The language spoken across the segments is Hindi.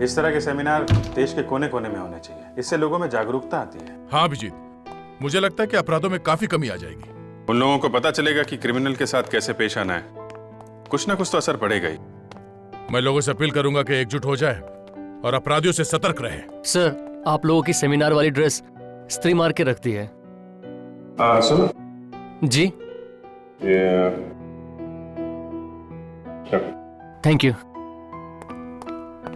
इस तरह के सेमिनार देश के कोने कोने में होने चाहिए। इससे लोगों में जागरूकता आती है। हाँ अभिजीत, मुझे लगता है कि अपराधों में काफी कमी आ जाएगी। उन लोगों को पता चलेगा कि क्रिमिनल के साथ कैसे पेश आना है। कुछ ना कुछ तो असर पड़ेगा ही। मैं लोगों से अपील करूंगा कि एकजुट हो जाए और अपराधियों से सतर्क रहे। सर, आप लोगों की सेमिनार वाली ड्रेस स्त्री मार के रखती है। सुनो जी, ये थैंक यू।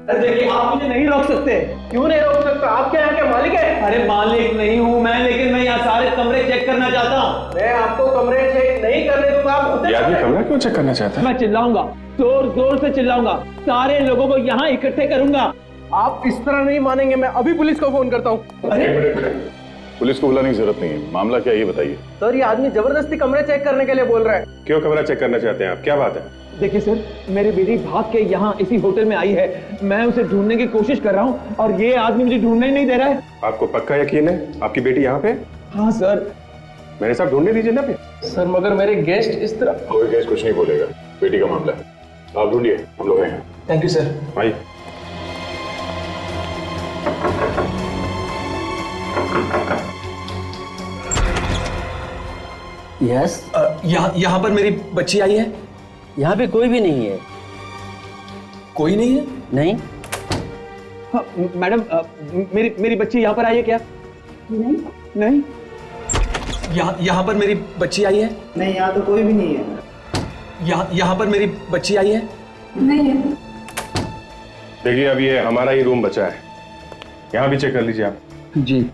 अरे देखिए, आप मुझे नहीं रोक सकते। क्यों नहीं रोक सकता? आप क्या यहाँ के मालिक हैं? अरे मालिक नहीं हूँ मैं, लेकिन मैं यहाँ सारे कमरे चेक करना चाहता हूँ। मैं आपको कमरे चेक नहीं करने दूंगा। आप ये आदमी कमरा क्यों चेक करना चाहता है? मैं चिल्लाऊंगा, जोर जोर से चिल्लाऊंगा, सारे लोगों को यहाँ इकट्ठे करूंगा। आप इस तरह नहीं मानेंगे। मैं अभी पुलिस को फोन करता हूँ। अरे पुलिस को बुलाने की जरूरत नहीं है। मामला क्या है ये बताइए। सर, ये आदमी जबरदस्ती कमरे चेक करने के लिए बोल रहा है। क्यों कमरा चेक करना चाहते हैं आप? क्या बात है? देखिए सर, मेरी बेटी भाग के यहाँ इसी होटल में आई है। मैं उसे ढूंढने की कोशिश कर रहा हूँ और ये आदमी मुझे ढूंढने ही नहीं दे रहा है। आपको पक्का यकीन है आपकी बेटी यहाँ पे? हाँ सर। मेरे साथ ढूंढने दीजिए ना फिर। सर मगर मेरे गेस्ट इस तरह। कोई केस कुछ नहीं बोलेगा, बेटी का मामला है। आप ढूंढिए, हम लोग हैं। Thank you sir. भाई यस, यहाँ पर मेरी बच्ची आई है। यहाँ पे कोई भी नहीं है। कोई नहीं है? नहीं। हाँ, मैडम, मेरी बच्ची यहाँ पर आई है क्या? नहीं नहीं। यहाँ पर मेरी बच्ची आई है? नहीं, यहाँ तो कोई भी नहीं है। यहाँ पर मेरी बच्ची आई है? नहीं है। देखिए, अब ये हमारा ही रूम बचा है, यहाँ भी चेक कर लीजिए आप। जी।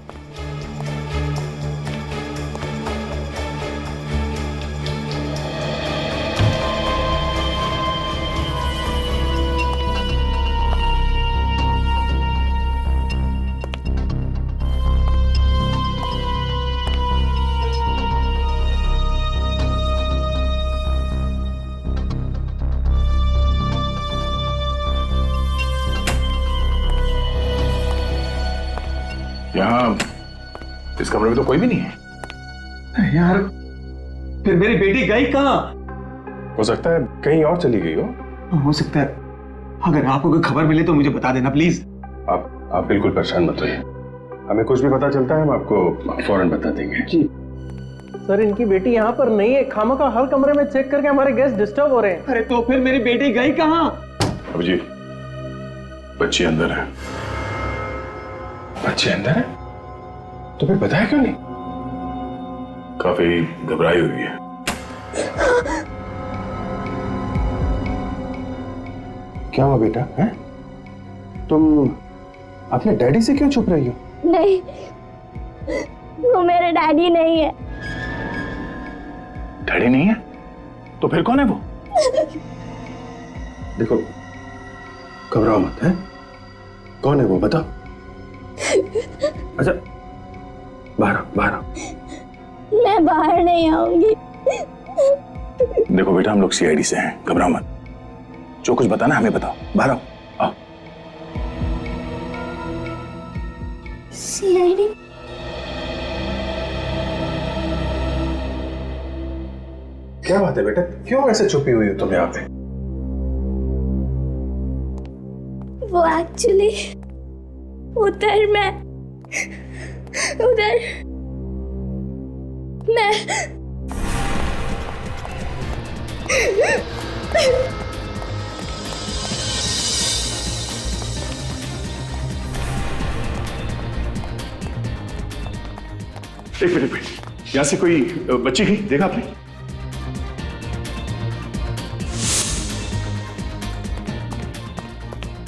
यहाँ इस कमरे में तो कोई भी नहीं है। अरे यार, फिर मेरी बेटी गई कहाँ? हो सकता है कहीं और चली गई हो सकता है। अगर आपको कोई खबर मिले तो मुझे बता देना प्लीज। आप बिल्कुल परेशान मत होइए। हमें कुछ भी पता चलता है हम आपको फौरन बता देंगे। जी सर, इनकी बेटी यहाँ पर नहीं है। खामखा हर कमरे में चेक करके हमारे गेस्ट डिस्टर्ब हो रहे हैं। अरे तो फिर मेरी बेटी गई कहाँ? अभिजीत, बच्ची अंदर है। बच्चे अंदर है? तो फिर बताया क्यों नहीं? काफी घबराई हुई है। क्या हुआ बेटा? है तुम अपने डैडी से क्यों छुप रही हो? नहीं, वो मेरे डैडी नहीं है। डैडी नहीं है? तो फिर कौन है वो? देखो, घबराओ मत। है कौन है वो बताओ। अच्छा, बाहर आओ। मैं बाहर नहीं आऊंगी। देखो बेटा, हम लोग सीआईडी से हैं, घबराओ मत। जो कुछ बताना हमें बताओ। बाहर आओ। सीआईडी? क्या बात है बेटा, क्यों ऐसे छुपी हुई हो तुम यहाँ पे? वो एक्चुअली उधर मैं एक मिनट, यहाँ से कोई बच्ची गई, देखा आपने?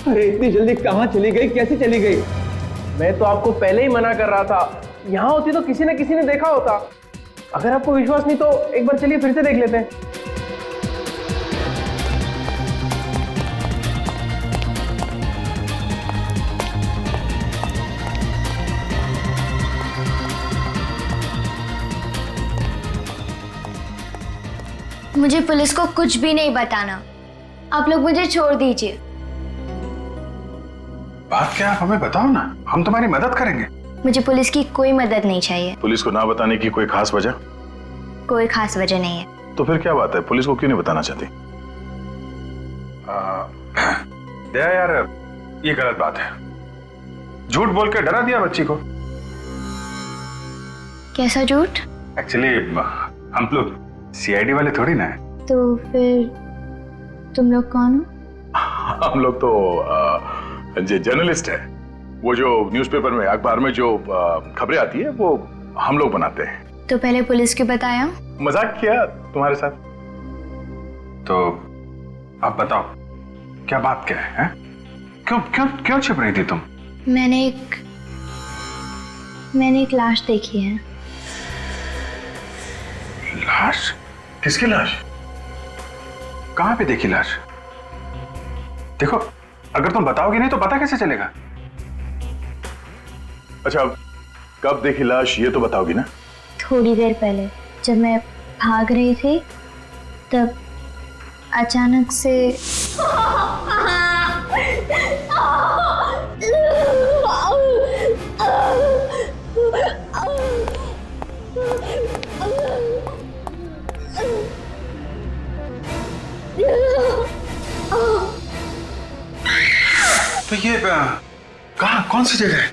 अरे इतनी जल्दी कहाँ चली गई, कैसे चली गई? मैं तो आपको पहले ही मना कर रहा था। यहाँ होती तो किसी न किसी ने देखा होता। अगर आपको विश्वास नहीं तो एक बार चलिए फिर से देख लेते हैं। मुझे पुलिस को कुछ भी नहीं बताना। आप लोग मुझे छोड़ दीजिए। बात क्या है हमें बताओ ना, हम तुम्हारी मदद करेंगे। मुझे पुलिस की कोई मदद नहीं चाहिए। पुलिस को ना बताने की कोई खास वजह? कोई खास वजह नहीं है। तो फिर क्या बात है, पुलिस को क्यों नहीं बताना चाहती? दया यार, ये गलत बात है। झूठ बोल के डरा दिया बच्ची को। कैसा झूठ? एक्चुअली हम लोग सीआईडी वाले थोड़ी ना है। तो फिर तुम लोग कौन हो? हम लोग तो जर्नलिस्ट है। वो जो न्यूज़पेपर में, अखबार में जो खबरें आती है वो हम लोग बनाते हैं। तो पहले पुलिस को बताया? मजाक किया तुम्हारे साथ। तो आप बताओ, क्या बात क्या है? क्यों क्यों क्यों छिप रही थी तुम? मैंने एक लाश देखी है। लाश? किसकी लाश? कहां पे देखी लाश? देखो, अगर तुम बताओगे नहीं तो पता कैसे चलेगा? अच्छा, कब देखी लाश ये तो बताओगी ना? थोड़ी देर पहले जब मैं भाग रही थी तब अचानक से तो ये कहाँ, कौन सी जगह है?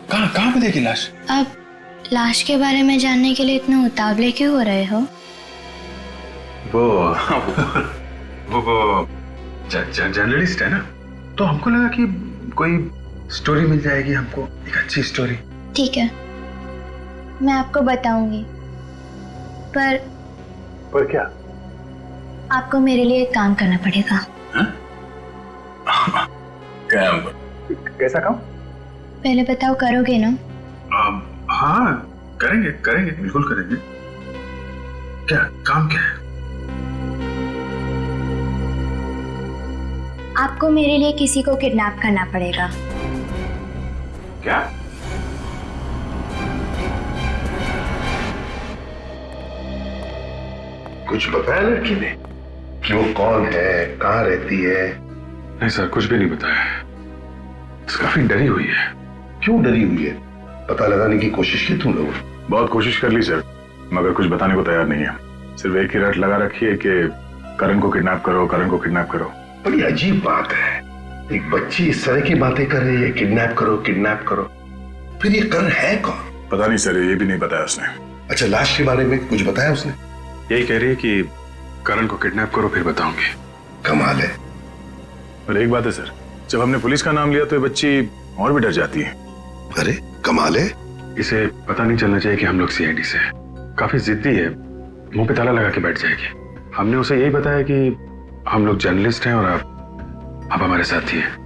कहाँ पे देखी लाश? अब लाश के बारे में जानने के लिए इतने उतावले क्यों हो रहे हो? वो जर्नलिस्ट है ना, तो हमको लगा कि कोई स्टोरी मिल जाएगी हमको, एक अच्छी स्टोरी। ठीक है, मैं आपको बताऊंगी, पर क्या? आपको मेरे लिए एक काम करना पड़ेगा। कैसा काम? पहले बताओ, करोगे ना? हाँ, करेंगे बिल्कुल करेंगे। क्या काम क्या है? आपको मेरे लिए किसी को किडनैप करना पड़ेगा। क्या? कुछ बताया लड़की ने कि वो कौन है, कहाँ रहती है? नहीं सर, कुछ भी नहीं बताया। काफी डरी हुई है। क्यों डरी हुई है? पता लगाने की कोशिश की तुम लोग? बहुत कोशिश कर ली सर, मगर कुछ बताने को तैयार नहीं है। सिर्फ एक ही रट लगा रखी है कि करण को किडनैप करो, करण को किडनैप करो। बड़ी अजीब बात है, एक बच्ची इस तरह की बातें कर रही है, किडनैप करो किडनैप करो। फिर ये करण है कौन? पता नहीं सर, ये भी नहीं बताया उसने। अच्छा, लाश के बारे में कुछ बताया उसने? यही कह रही है कि करण को किडनैप करो फिर बताऊंगी। कमाल है। और एक बात है सर, जब हमने पुलिस का नाम लिया तो ये बच्ची और भी डर जाती है। अरे कमाल है। इसे पता नहीं चलना चाहिए कि हम लोग सीआईडी से हैं। काफी जिद्दी है, मुंह पे ताला लगा के बैठ जाएगी। हमने उसे यही बताया कि हम लोग जर्नलिस्ट हैं और आप हमारे साथी हैं।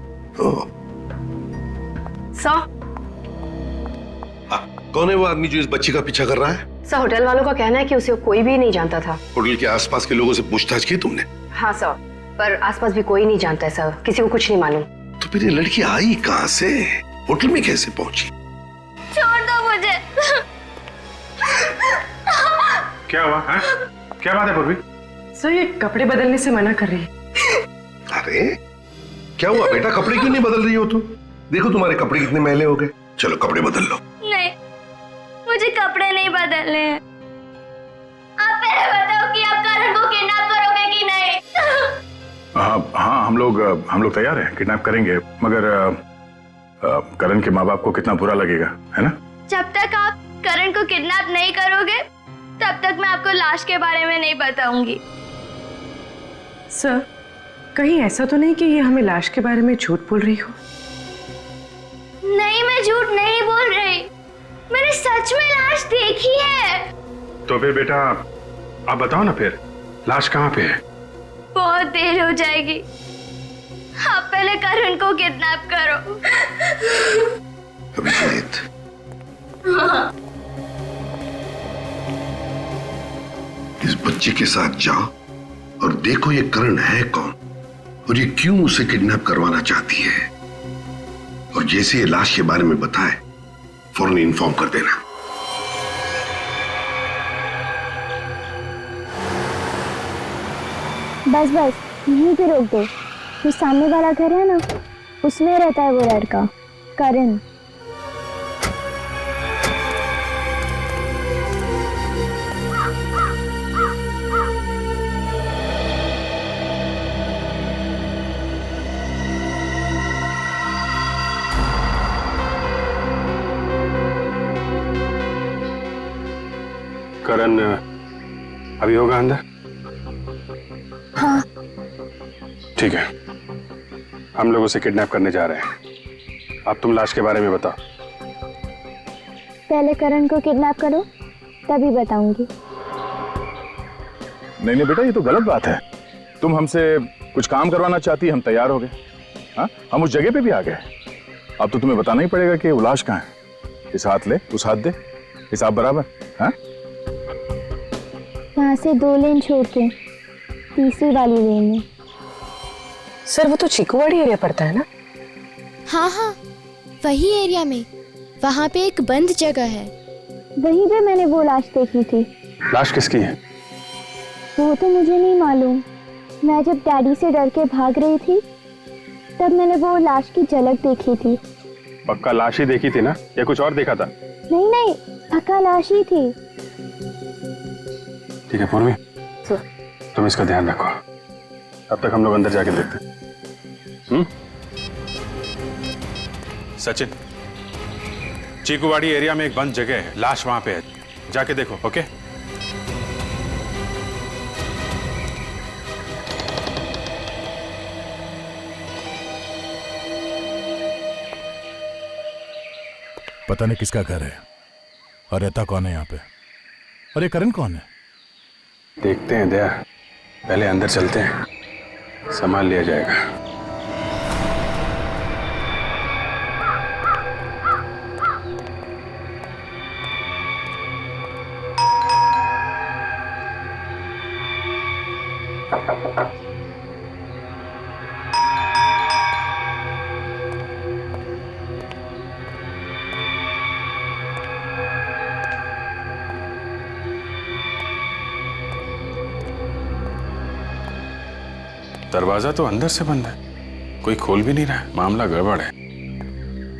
कौन है वो आदमी जो इस बच्ची का पीछा कर रहा है? सर, होटल वालों का कहना है कि उसे कोई भी नहीं जानता था। होटल के आसपास के लोगों से पूछताछ की तुमने? हाँ सर, पर आसपास भी कोई नहीं जानता है सर, किसी को कुछ नहीं मालूम। तो फिर ये लड़की आई कहाँ से, होटल में कैसे पहुंची? छोड़ दो मुझे। क्या हुआ है? क्या बात है पूर्वी? सर, ये कपड़े बदलने से मना कर रही है। अरे क्या हुआ बेटा, कपड़े क्यों नहीं बदल रही हो तुम? देखो तुम्हारे कपड़े कितने मैले हो गए। चलो कपड़े बदल लो। नहीं, मुझे कपड़े नहीं बदलने हैं। आप पहले बताओ कि आप करण को किडनैप करोगे कि नहीं? हाँ, हम लोग तैयार हैं, किडनैप करेंगे, मगर करण के माँ बाप को कितना बुरा लगेगा, है ना? जब तक आप करण को किडनैप नहीं करोगे तब तक मैं आपको लाश के बारे में नहीं बताऊंगी। सर, कहीं ऐसा तो नहीं कि ये हमें लाश के बारे में झूठ बोल रही हो? नहीं, मैं झूठ नहीं बोल रही, मैंने सच में लाश देखी है। तो फिर बेटा आप बताओ ना, फिर लाश कहाँ पे है? बहुत देर हो जाएगी, आप पहले करण को किडनैप करो। अभिजीत, इस बच्चे के साथ जाओ और देखो ये करण है कौन और ये क्यों उसे किडनैप करवाना चाहती है, और जैसे ये लाश के बारे में बताए फौरन इन्फॉर्म कर देना। बस यहीं पे रोक दो। जो सामने वाला घर है ना, उसमें रहता है वो लड़का करण। करण अभी होगा अंदर? हाँ। ठीक है, हम लोग उसे किडनैप करने जा रहे हैं। अब तुम लाश के बारे में बताओ। पहले करण को किडनैप करो, तभी बताऊंगी। नहीं बेटा, ये तो गलत बात है। तुम हमसे कुछ काम करवाना चाहती, हम तैयार हो गए। हाँ, हम उस जगह पे भी आ गए। अब तो तुम्हें बताना ही पड़ेगा कि वो लाश कहाँ है। इस हाथ ले, उस हाथ दे, हिसाब बराबर। हाँ, यहाँ से 2 लेन छोड़ के तीसरी वाली लेन में। सर वो तो चिकूवाड़ी एरिया पड़ता है ना? हाँ हाँ, वही एरिया में। वहाँ पे एक बंद जगह है। वहीं पे मैंने वो लाश देखी थी। लाश किसकी है? वो तो मुझे नहीं मालूम। मैं जब डैडी से डर के भाग रही थी तब मैंने वो लाश की झलक देखी थी। पक्का लाश ही देखी थी ना, या कुछ और देखा था? नहीं नहीं, पक्का लाश ही थी। ठीक है पूर्वी, तुम इसका ध्यान रखो। अब तक हम लोग अंदर जाके देखते हैं। सचिन, चीकूवाड़ी एरिया में एक बंद जगह है, लाश वहां पे है, जाके देखो। ओके? पता नहीं किसका घर है और रहता कौन है यहाँ पे। और ये करण कौन है? देखते हैं दया, पहले अंदर चलते हैं, संभाल लिया जाएगा। दरवाजा तो अंदर से बंद है, कोई खोल भी नहीं रहा है। मामला गड़बड़ है।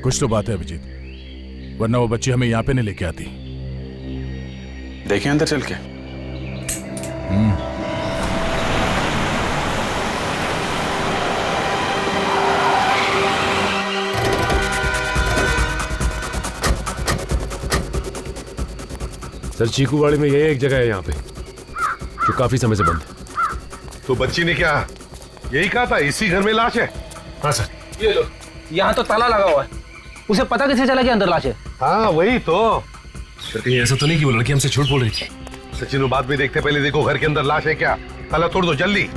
कुछ तो बात है अभिजीत, वरना वो बच्ची हमें यहाँ पे नहीं लेके आती। देखें अंदर चल के। सर चीकूवाड़ी में यही एक जगह है यहाँ पे जो काफी समय से बंद है। तो बच्ची ने क्या यही कहा था, इसी घर में लाश है? हाँ सर। ये लो, यहाँ तो ताला लगा हुआ है। उसे पता कैसे चला कि अंदर लाश है? हाँ वही तो। सर कहीं ऐसा तो नहीं कि वो लड़की हमसे झूठ बोल रही थी? सचिन, वो बाद में देखते, पहले देखो घर के अंदर लाश है क्या। ताला तोड़ दो जल्दी।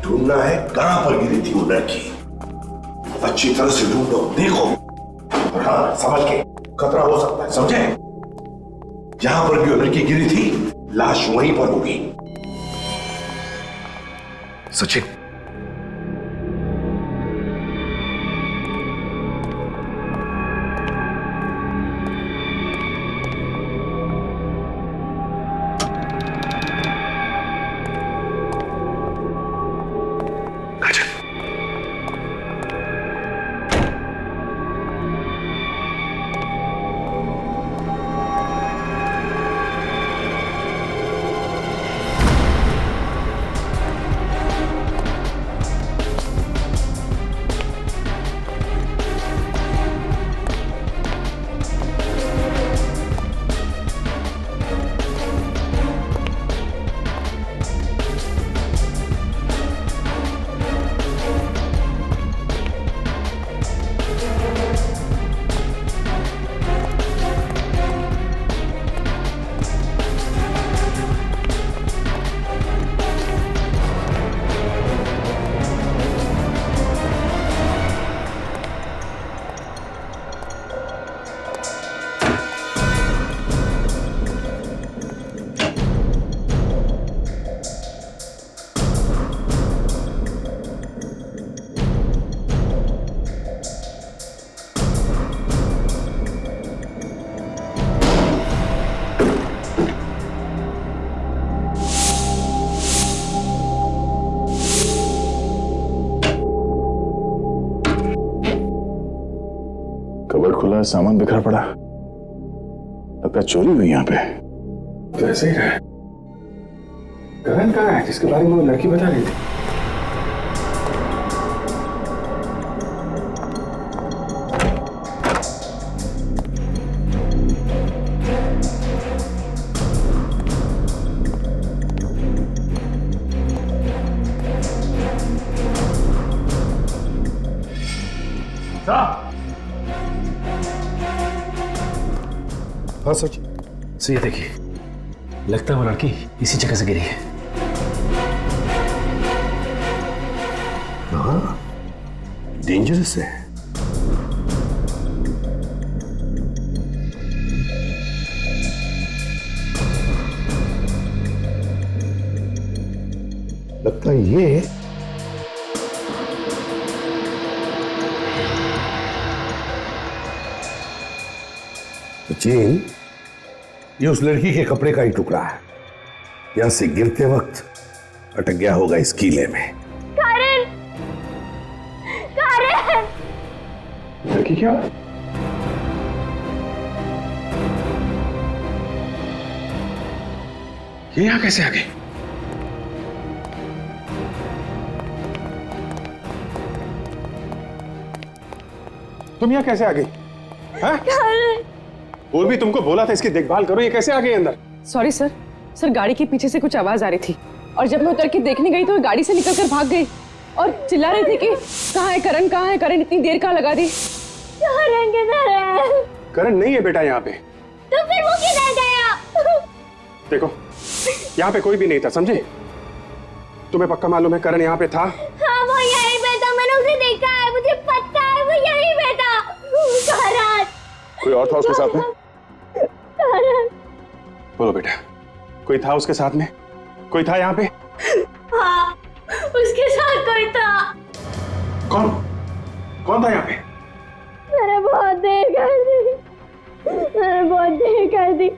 ढूंढना है कहां पर गिरी थी वो लड़की। अच्छी तरह से ढूंढो, देखो, और हाँ संभल के, खतरा हो सकता है, समझे? जहां पर भी वो लड़की गिरी थी लाश वहीं पर होगी। सचिन, सामान बिखरा पड़ा, लगता है चोरी हुई यहाँ पे। तो ऐसे ही रहा। करण कहाँ है जिसके बारे में वो लड़की बता रही थी? हाँ सच। सो ये देखिए, लगता है वो लड़की इसी जगह से गिरी है। हाँ, डेंजरस है। लगता है ये सचिन, ये उस लड़की के कपड़े का ही टुकड़ा है। यहां से गिरते वक्त अटक गया होगा इस कीले में। करण! करण! लड़की क्या? ये यहां कैसे आ गई? तुम यहां कैसे आ गई? और भी तुमको बोला था इसकी देखभाल करो, ये कैसे आ गई अंदर? सॉरी सर, गाड़ी के पीछे से कुछ आवाज आ रही थी और जब मैं उतर के देखने गई तो वो गाड़ी से निकलकर भाग गई और चिल्ला रही थी कि कहाँ है करण, कहाँ है करण, इतनी देर कहाँ लगा दी। करण किधर है? करण नहीं है बेटा यहाँ पे। तो फिर वो किधर गया? देखो, यहाँ पे कोई भी नहीं था, समझे? तुम्हें पक्का मालूम है करण यहाँ पे था? हाँ, वो यहीं पे था, मैंने उसे देखा है, मुझे पता है वो यहीं पे था। करण! कोई और था उसके साथ में? करण! बोलो बेटा, कोई था उसके साथ में? कोई था यहाँ पे? हाँ, उसके साथ कोई था। कौन? कौन था यहाँ पे? मैंने बहुत देर कर दी,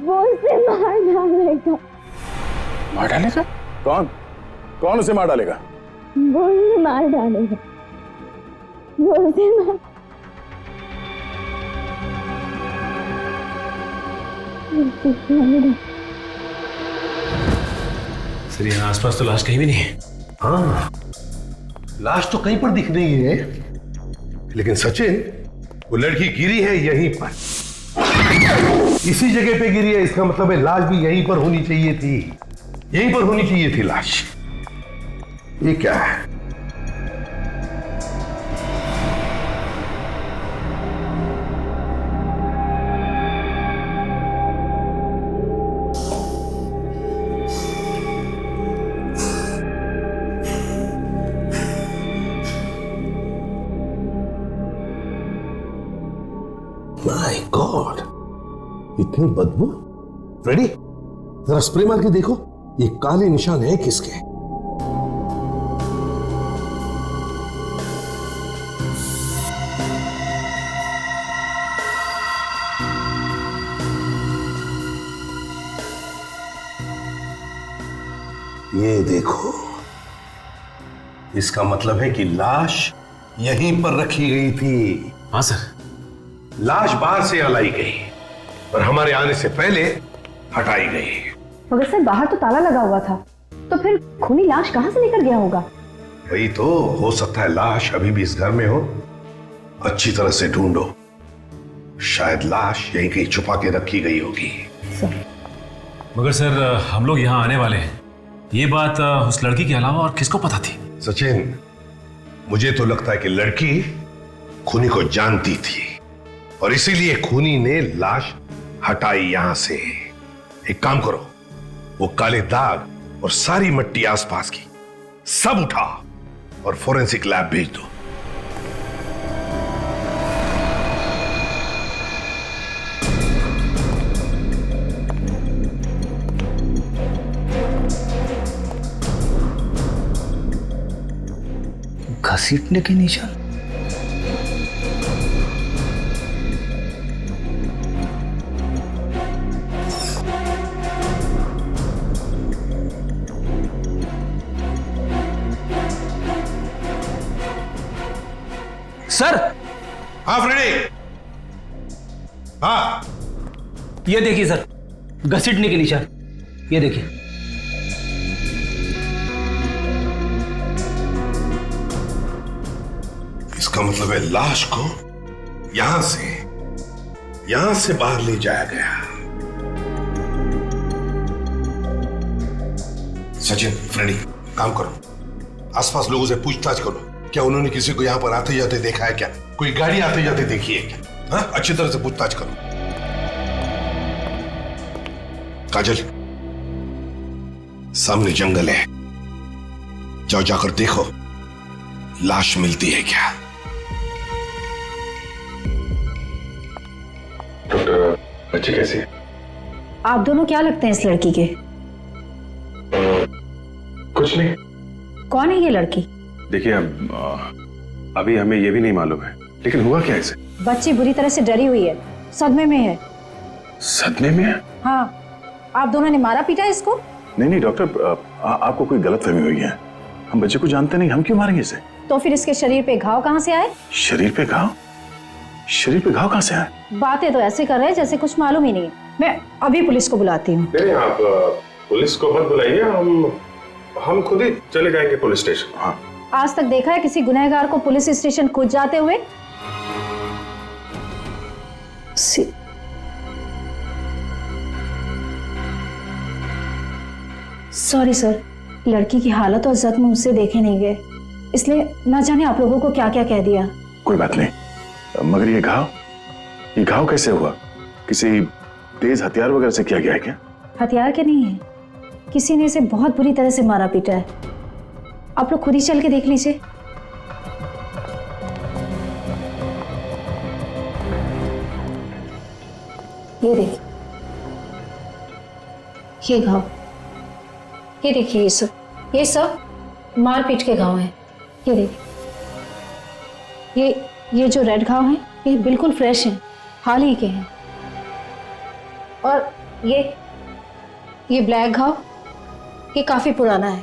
वो उसे मार डालेगा। मार डालेगा? कौन? कौन उसे मार डालेगा? वो उसे मार डालेगा। सर यहाँ आसपास तो लाश कहीं भी नहीं है। हाँ, लाश तो कहीं पर दिख रही है, लेकिन सचिन, वो लड़की गिरी है यहीं पर, इसी जगह पे गिरी है। इसका मतलब है लाश भी यहीं पर होनी चाहिए थी, यहीं पर होनी चाहिए थी लाश। ये क्या है? माय गॉड, इतनी बदबू। रेडी, जरा स्प्रे मार के देखो, ये काले निशान है किसके? ये देखो, इसका मतलब है कि लाश यहीं पर रखी गई थी। हाँ सर। लाश बाहर से लाई गई और हमारे आने से पहले हटाई गई। मगर सर, बाहर तो ताला लगा हुआ था, तो फिर खूनी लाश कहां से निकल गया होगा? वही तो, हो सकता है लाश अभी भी इस घर में हो। अच्छी तरह से ढूंढो, शायद लाश यहीं कहीं छुपा के रखी गई होगी। मगर सर, हम लोग यहाँ आने वाले हैं, ये बात उस लड़की के अलावा और किसको पता थी? सचिन, मुझे तो लगता है कि लड़की खूनी को जानती थी और इसीलिए खूनी ने लाश हटाई यहां से। एक काम करो, वो काले दाग और सारी मट्टी आसपास की सब उठा और फोरेंसिक लैब भेज दो। घसीटने के निशान? सर! हाँ फ्रेडी, हाँ, ये देखिए सर, घसीटने के निशान, ये देखिए। इसका मतलब है लाश को यहां से बाहर ले जाया गया। सचिन, फ्रेंडी, काम करो, आसपास लोगों से पूछताछ करो। क्या उन्होंने किसी को यहां पर आते जाते देखा है? क्या कोई गाड़ी आते जाते देखी है क्या? हाँ, अच्छी तरह से पूछताछ करो। काजल, सामने जंगल है, जाओ, जाकर देखो लाश मिलती है क्या। डॉक्टर, बच्ची कैसी है? आप दोनों क्या लगते हैं इस लड़की के? कुछ नहीं। कौन है ये लड़की? देखिए, अभी हमें ये भी नहीं मालूम है, लेकिन हुआ क्या इसे? बच्ची बुरी तरह से डरी हुई है, सदमे में है। सदमे में है? हाँ, आप दोनों ने मारा पीटा इसको? नहीं डॉक्टर, आपको कोई गलतफहमी हुई है। हम बच्चे को जानते नहीं, हम क्यों मारेंगे इसे? तो फिर इसके शरीर पे घाव कहाँ से आए? शरीर पे घाव कहाँ से आए? बातें तो ऐसे कर रहे हैं जैसे कुछ मालूम ही नहीं। मैं अभी पुलिस को बुलाती हूँ। नहीं, आप पुलिस को मत बुलाइए, हम खुद ही चले जाएंगे पुलिस स्टेशन। हाँ। आज तक देखा है किसी गुनहगार को पुलिस स्टेशन खुद जाते हुए? सॉरी सर, लड़की की हालत और जख्म मुझसे देखे नहीं गए, इसलिए ना जाने आप लोगों को क्या क्या कह दिया। कोई बात नहीं, मगर ये घाव कैसे हुआ? किसी तेज हथियार वगैरह से किया गया है क्या? हथियार के नहीं है, किसी ने इसे बहुत बुरी तरह से मारा पीटा है। आप लोग खुद ही चल के देख लीजिए। ये देखिए, ये घाव, ये देखिए, ये सब मारपीट के घाव हैं। ये देखिए, ये जो रेड घाव हैं, ये बिल्कुल फ्रेश हैं, हाल ही के हैं। और ये ब्लैक घाव, ये काफी पुराना है।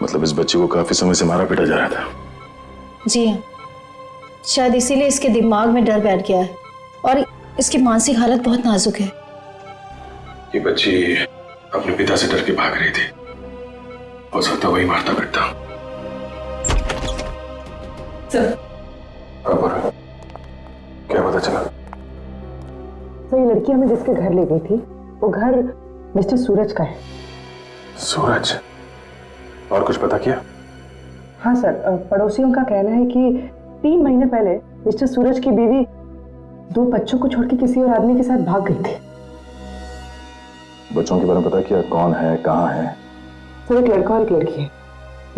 मतलब इस बच्चे को काफी समय से मारा पीटा जा रहा था? जी हाँ, शायद इसीलिए इसके दिमाग में डर बैठ गया है और इसकी मानसिक हालत बहुत नाजुक है। ये बच्ची अपने पिता से डर के भाग रही थी, हो सकता वही मारता पीटता। सर, क्या पता चला? तो ये लड़की हमें जिसके घर ले गई थी, वो घर मिस्टर सूरज का है। सूरज? और कुछ पता किया? हाँ सर, पड़ोसियों का कहना है कि 3 महीने पहले मिस्टर सूरज की बीवी 2 बच्चों को छोड़ के किसी और आदमी के साथ भाग गई थी। बच्चों के बारे में पता किया? कौन है, कहाँ है? सर, एक लड़का और एक लड़की है।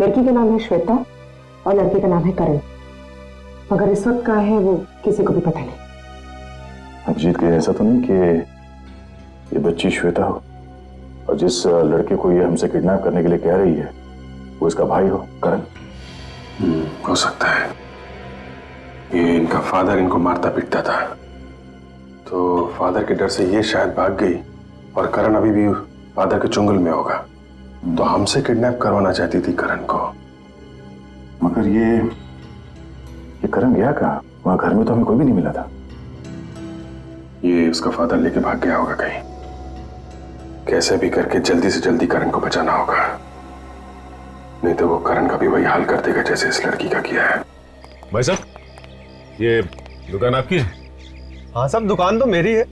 लड़की का नाम है श्वेता और लड़के का नाम है करण, मगर इस वक्त कहाँ है वो किसी को भी पता नहीं। अभिजीत, कहीं ऐसा तो नहीं कि ये बच्ची श्वेता हो और जिस लड़के को ये हमसे किडनैप करने के लिए कह रही है वो इसका भाई हो, करण? हो सकता है। ये इनका फादर इनको मारता पीटता था, तो फादर के डर से ये शायद भाग गई और करण अभी भी फादर के चुंगल में होगा, तो हमसे किडनैप करवाना चाहती थी करण को। मगर ये करण गया कहाँ? वहां घर में तो हमें कोई भी नहीं मिला था। ये उसका फादर लेके भाग गया होगा कहीं। कैसे भी करके जल्दी से जल्दी करण को बचाना होगा, नहीं तो वो करण का भी वही हाल कर देगा जैसे इस लड़की का किया है। भाई साहब, ये दुकान आपकी है? हाँ साहब, दुकान तो मेरी है।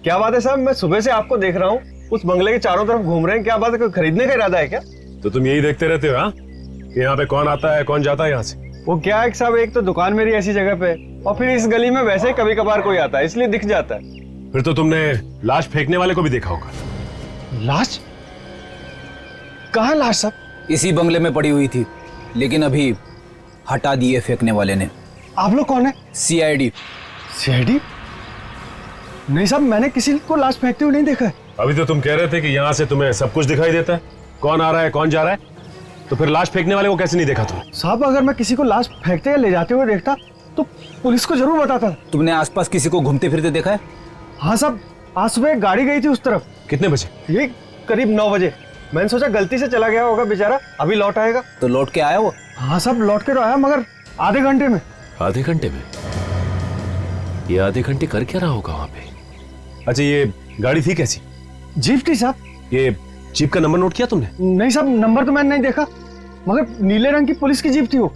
क्या बात है साहब, मैं सुबह से आपको देख रहा हूँ, उस बंगले के चारों तरफ घूम रहे हैं। क्या बात है, कोई खरीदने का इरादा है क्या? तो तुम यही देखते रहते हो हाँ, कि यहाँ पे कौन आता है कौन जाता है यहाँ से? वो क्या है साहब, एक तो दुकान मेरी ऐसी जगह पे और फिर इस गली में वैसे ही कभी कभार कोई आता है, इसलिए दिख जाता है। फिर तो तुमने लाश फेंकने वाले को भी देखा होगा। लाश? कहाँ लाश साहब? इसी बंगले में पड़ी हुई थी, लेकिन अभी हटा दिए फेंकने वाले ने। आप लोग कौन है? सीआईडी। सीआईडी? नहीं साहब, मैंने किसी को लाश फेंकते हुए नहीं देखा है। अभी तो तुम कह रहे थे कि यहाँ से तुम्हें सब कुछ दिखाई देता है, कौन आ रहा है कौन जा रहा है, तो फिर लाश फेंकने वाले को कैसे नहीं देखा तुमने? साहब, अगर मैं किसी को लाश फेंकते या ले जाते हुए देखता तो पुलिस को जरूर बताता। तुमने आसपास किसी को घूमते फिरते देखा है? हाँ साहब, आज सुबह एक गाड़ी गई थी उस तरफ। कितने बजे? ये करीब 9 बजे। मैंने सोचा गलती से चला गया होगा बेचारा, अभी लौट आएगा। तो लौट के आया वो? हाँ साहब, लौट के तो आया, मगर आधे घंटे में। आधे घंटे में? ये आधे घंटे कर क्या रहा होगा वहां पे? अच्छा, ये गाड़ी थी कैसी? जीप थी साहब। ये जीप का नंबर नोट किया तुमने? नहीं साहब, नंबर तो मैंने नहीं देखा, मगर नीले रंग की पुलिस की जीप थी वो।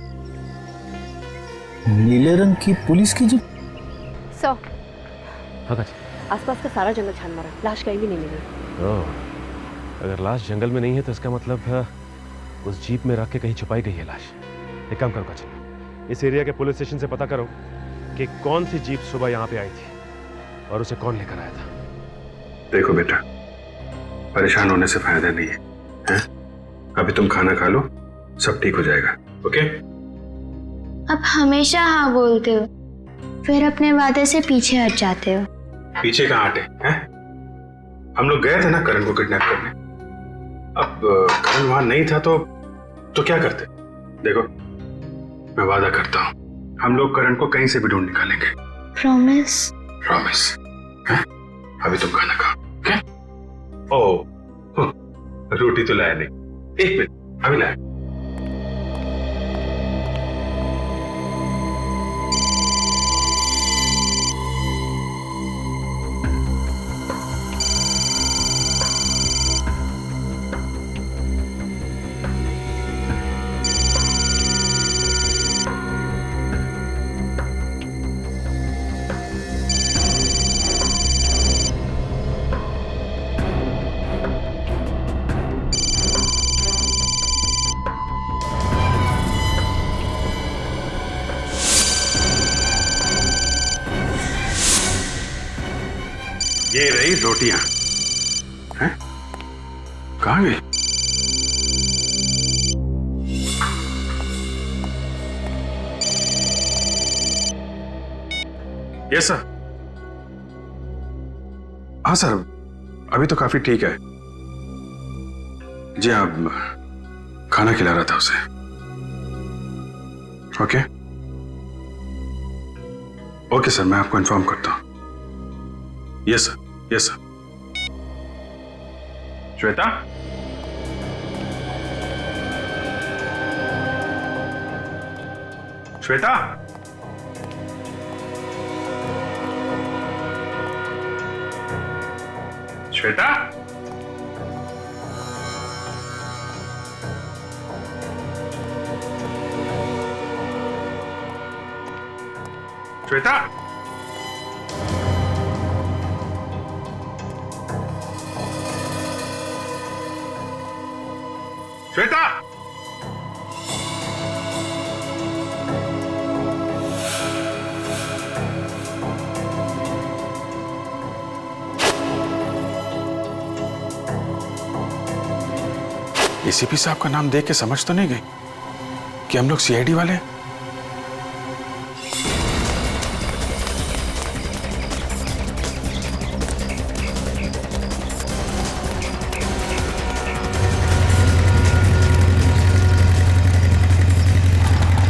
नीले रंग की पुलिस की जीप? 100। हाँ, आसपास का सारा जंगल छान मारा, लाश कहीं भी नहीं मिली। अगर लाश जंगल में नहीं है तो इसका मतलब उस जीप में रख के कहीं छुपाई गई है लाश। एक काम करो काजल, इस एरिया के पुलिस स्टेशन से पता करो कि कौन सी जीप सुबह यहाँ पे आई थी और उसे कौन लेकर आया था। देखो बेटा, परेशान होने से फायदा नहीं है, हैं? अभी तुम खाना खा लो, सब ठीक हो जाएगा। ओके? अब हमेशा हाँ बोलते हो, फिर अपने वादे से पीछे हट जाते हो। पीछे कहाँ हटे हैं? हम लोग गए थे ना करण को किडनैप करने। अब करण वहां नहीं था तो क्या करते? देखो, मैं वादा करता हूँ, हम लोग करण को कहीं से भी ढूंढ निकालेंगे। प्रॉमिस? प्रॉमिस। अभी तुम खाना खाओ। ओके? ओह, रोटी तो लाया नहीं। एक मिनट, अभी लाया। ये रही रोटियां। हैं? कहाँ गई? Yes sir. हाँ सर, अभी तो काफी ठीक है जी। आप खाना खिला रहा था उसे। ओके ओके सर, मैं आपको इन्फॉर्म करता हूं। Yes sir, yes sir. Shweta, Shweta, Shweta, Shweta, Shweta, ACP साहब का नाम देख के समझ तो नहीं गई कि हम लोग सीआईडी वाले हैं?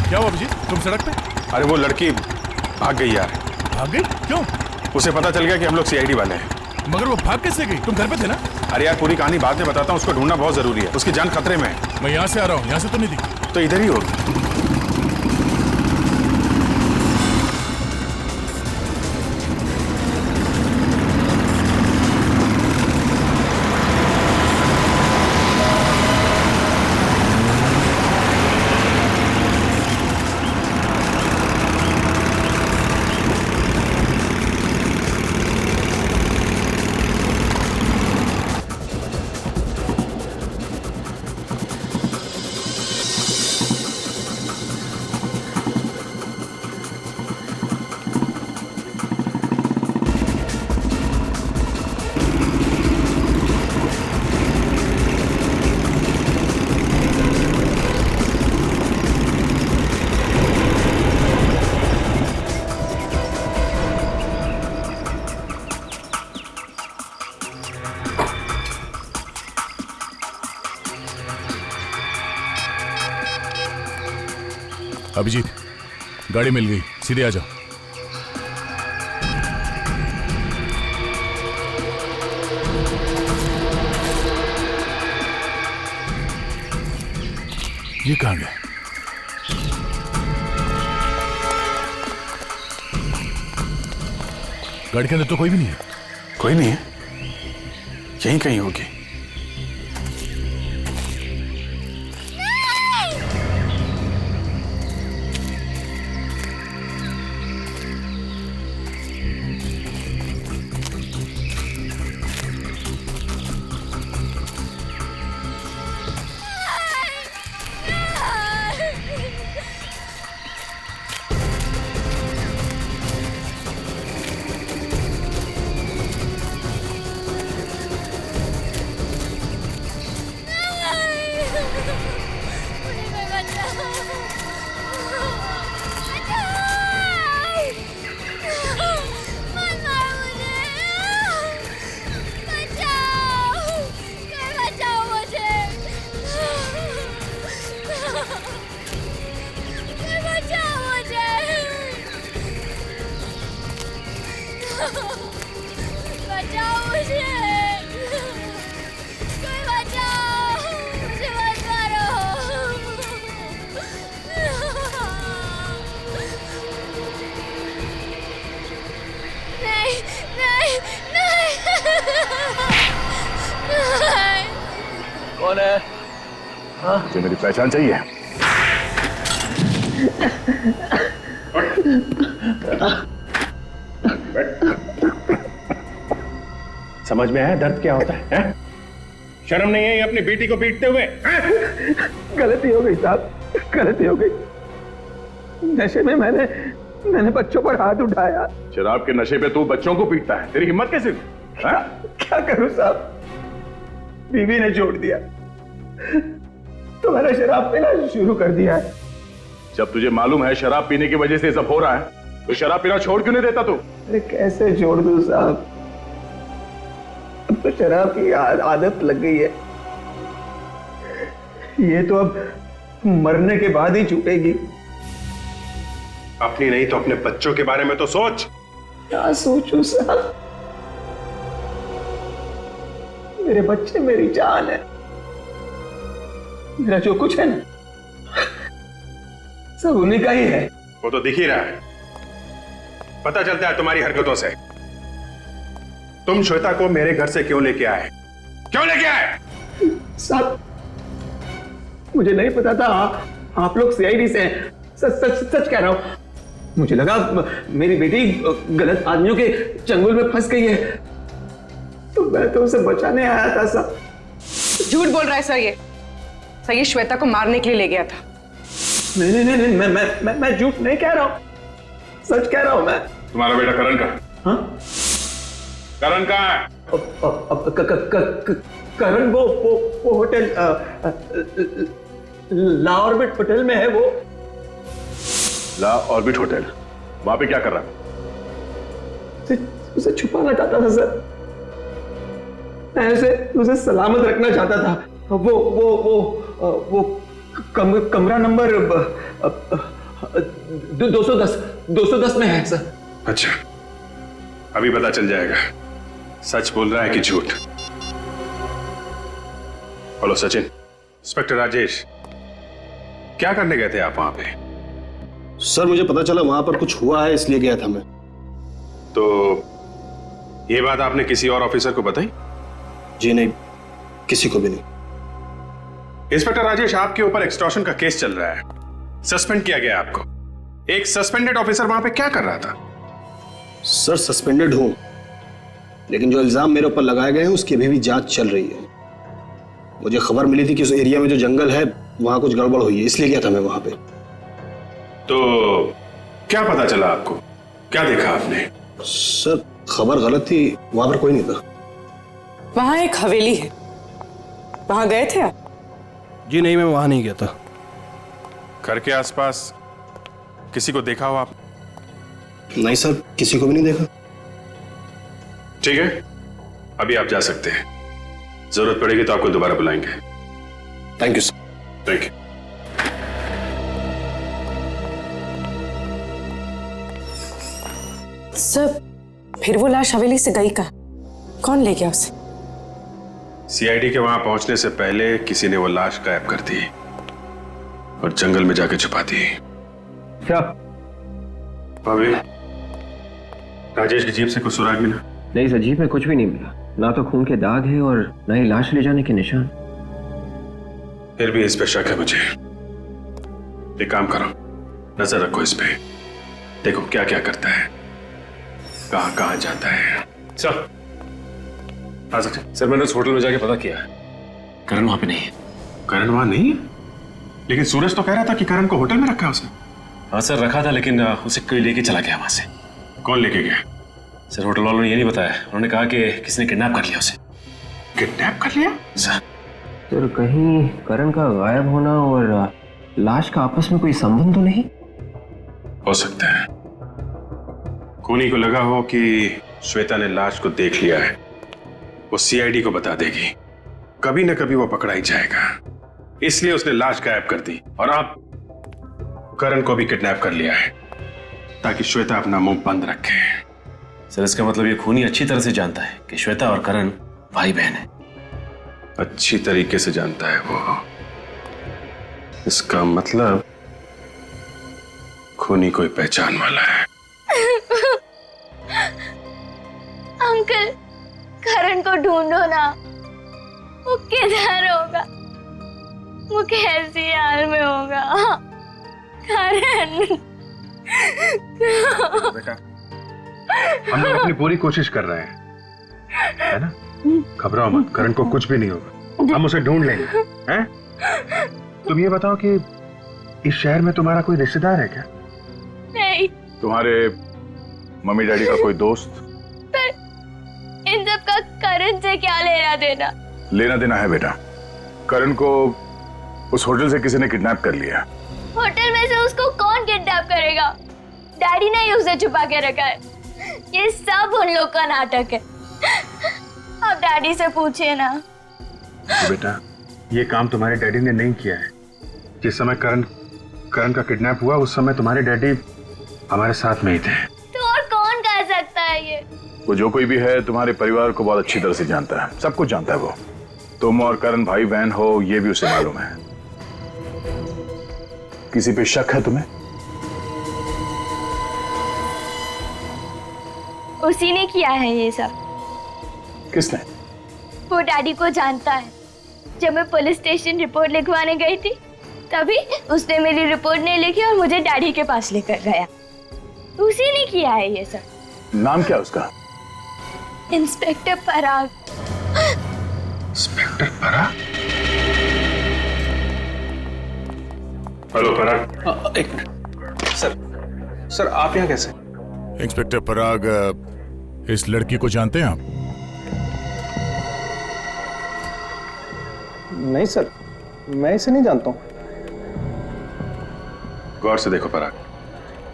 क्या हुआ अभिजीत, तुम सड़क पे? अरे वो लड़की भाग गई यार। भाग गई? क्यों? उसे पता चल गया कि हम लोग सीआईडी वाले हैं। मगर वो भाग कैसे गई? तुम घर पे थे ना? अरे यार, पूरी कहानी बाद में बताता हूँ, उसको ढूंढना बहुत जरूरी है, उसकी जान खतरे में है। मैं यहाँ से आ रहा हूँ, यहाँ से तो नहीं दिखी। तो इधर ही होगी। अभिजीत, गाड़ी मिल गई, सीधे आ जाओ। ये कहाँ गए? गाड़ी के अंदर तो कोई भी नहीं है। कोई नहीं है? यहीं कहीं होगी। कौन है? मुझे मेरी पहचान चाहिए। समझ में आया दर्द क्या होता है? शर्म नहीं है ये अपनी बेटी को पीटते हुए? गलती हो गई साहब, गलती हो गई। नशे में मैंने बच्चों पर हाथ उठाया। शराब के नशे पे तू बच्चों को पीटता है? तेरी हिम्मत कैसे हुई? क्या करूं साहब, बीवी ने छोड़ दिया तो मैंने शराब पीना शुरू कर दिया है। जब तुझे मालूम है शराब पीने की वजह से सब हो रहा है तो शराब पीना छोड़ क्यों नहीं देता तू? अरे कैसे छोड़ दूं साहब, अब तो शराब की आदत लग गई है। ये तो अब मरने के बाद ही छूटेगी। अपनी नहीं तो अपने बच्चों के बारे में तो सोच। क्या सोचूं साहब, मेरे बच्चे मेरी जान है। मेरा जो कुछ है ना सब उन्हीं का ही है। वो तो दिख ही रहा है, पता चलता है तुम्हारी हरकतों से। तुम श्वेता को मेरे घर से क्यों लेके आए? क्यों लेके आए? साहब मुझे नहीं पता था आप लोग सीआईडी से हैं। सच कह रहा हूं, मुझे लगा मेरी बेटी गलत आदमियों के चंगुल में फंस गई है तो मैं तो उसे बचाने आया था साहब। झूठ बोल रहा है सर, ये श्वेता को मारने के लिए ले गया था। नहीं, मैं झूठ नहीं कह रहा हूं, सच कह रहा हूं मैं। तुम्हारा बेटा करण कहाँ? हाँ? करण कहाँ है? करण वो होटल ला ऑर्बिट होटल में है। वो ला ऑर्बिट होटल, वहां पे क्या कर रहा है? उसे छुपाना चाहता था सर, मैं उसे सलामत रखना चाहता था। वो कमरा नंबर 210 में है सर। अच्छा, अभी पता चल जाएगा सच बोल रहा है कि झूठ। हेलो सचिन, इंस्पेक्टर राजेश, क्या करने गए थे आप वहां पे? सर मुझे पता चला वहां पर कुछ हुआ है इसलिए गया था मैं। तो ये बात आपने किसी और ऑफिसर को बताई? जी नहीं, किसी को भी नहीं। इंस्पेक्टर राजेश, आपके ऊपर एक्सटॉर्शन का केस चल रहा है, सस्पेंड किया गया आपको। एक सस्पेंडेड ऑफिसर वहां पे क्या कर रहा था? सर सस्पेंडेड हूं, लेकिन जो इल्जाम मेरे ऊपर लगाए गए हैं उसकी अभी भी जांच चल रही है। मुझे खबर मिली थी कि उस एरिया में जो जंगल है वहां कुछ गड़बड़ हुई है, इसलिए गया था मैं वहां पे। तो क्या पता चला आपको? क्या देखा आपने? सर खबर गलत थी, वहां पर कोई नहीं था। वहां एक हवेली है, वहां गए थे आप? जी नहीं, मैं वहां नहीं गया था। घर के आसपास किसी को देखा हो आप? नहीं सर, किसी को भी नहीं देखा। ठीक है, अभी आप जा सकते हैं, जरूरत पड़ेगी तो आपको दोबारा बुलाएंगे। Thank you sir. Thank you. Sir फिर वो लाश हवेली से गई कहाँ? कौन ले गया उसे? सीआईडी के वहां पहुंचने से पहले किसी ने वो लाश गायब कर दी और जंगल में जाके छुपा दी। क्या? भाभी, राजेश की जीप से कुछ सुराग मिला? नहीं सर, जीप में कुछ भी नहीं मिला। ना तो खून के दाग है और ना ही लाश ले जाने के निशान। फिर भी इस पे शक है मुझे। एक काम करो, नजर रखो इस पे, देखो क्या क्या करता है, कहां कहां जाता है। सर आ सकते? सर मैंने उस होटल में जाके पता किया है, करण वहां पे नहीं है। करण वहां नहीं है? लेकिन सूरज तो कह रहा था कि करण को होटल में रखा है उसने। हाँ सर रखा था, लेकिन उसे कोई लेके चला गया वहां से। कौन लेके गया? सर होटल वालों ने ये नहीं बताया, उन्होंने कहा कि किसी ने किडनैप कर लिया उसे। किडनैप कर लिया? सर तो कहीं करण का गायब होना और लाश का आपस में कोई संबंध तो नहीं? हो सकता है खूनी को लगा हो कि श्वेता ने लाश को देख लिया है, वो सीआईडी को बता देगी, कभी न कभी वो पकड़ा ही जाएगा, इसलिए उसने लाश गायब कर दी। और अब करण को भी किडनैप कर लिया है ताकि श्वेता अपना मुंह बंद रखे। सर इसका मतलब ये खूनी अच्छी तरह से जानता है कि श्वेता और करण भाई बहन है। अच्छी तरीके से जानता है वो। इसका मतलब खूनी कोई पहचान वाला है। अंकल, करण को ढूंढो ना, वो किधर होगा, वो कैसी हाल में होगा। करण बेटा, हम लोग अपनी पूरी कोशिश कर रहे हैं, है ना? घबराओ मत, करण को कुछ भी नहीं होगा, हम उसे ढूंढ लेंगे, हैं? तुम ये बताओ कि इस शहर में तुम्हारा कोई रिश्तेदार है क्या? नहीं। तुम्हारे मम्मी डैडी का कोई दोस्त? पर इन सब का करण से क्या लेना देना? लेना देना है बेटा, करण को उस होटल से किसी ने किडनैप कर लिया। होटल में से उसको कौन किडनैप करेगा? डैडी ने ही उसे छुपा के रखा है। ये सब उन लोग का नाटक है। आप डैडी से पूछिए ना। तो बेटा ये काम तुम्हारे डैडी ने नहीं किया है। जिस समय करण का किडनैप हुआ उस समय तुम्हारे डैडी हमारे साथ में ही थे। तो और कौन कर सकता है ये? वो जो कोई भी है तुम्हारे परिवार को बहुत अच्छी तरह से जानता है, सब कुछ जानता है वो। तुम और करण भाई बहन हो ये भी उसे मालूम है। किसी पे शक है तुम्हें? उसी ने किया है ये सब। किसने? वो डैडी को जानता है। जब मैं पुलिस स्टेशन रिपोर्ट लिखवाने गई थी तभी उसने मेरी रिपोर्ट नहीं लिखी और मुझे डैडी के पास लेकर गया। उसी ने किया है ये सब। नाम क्या उसका? इंस्पेक्टर पराग। इंस्पेक्टर पराग? हेलो पराग। एक मिनट सर आप यहाँ कैसे? इंस्पेक्टर पराग, इस लड़की को जानते हैं आप? नहीं सर, मैं इसे नहीं जानता हूँ। गौर से देखो पराग,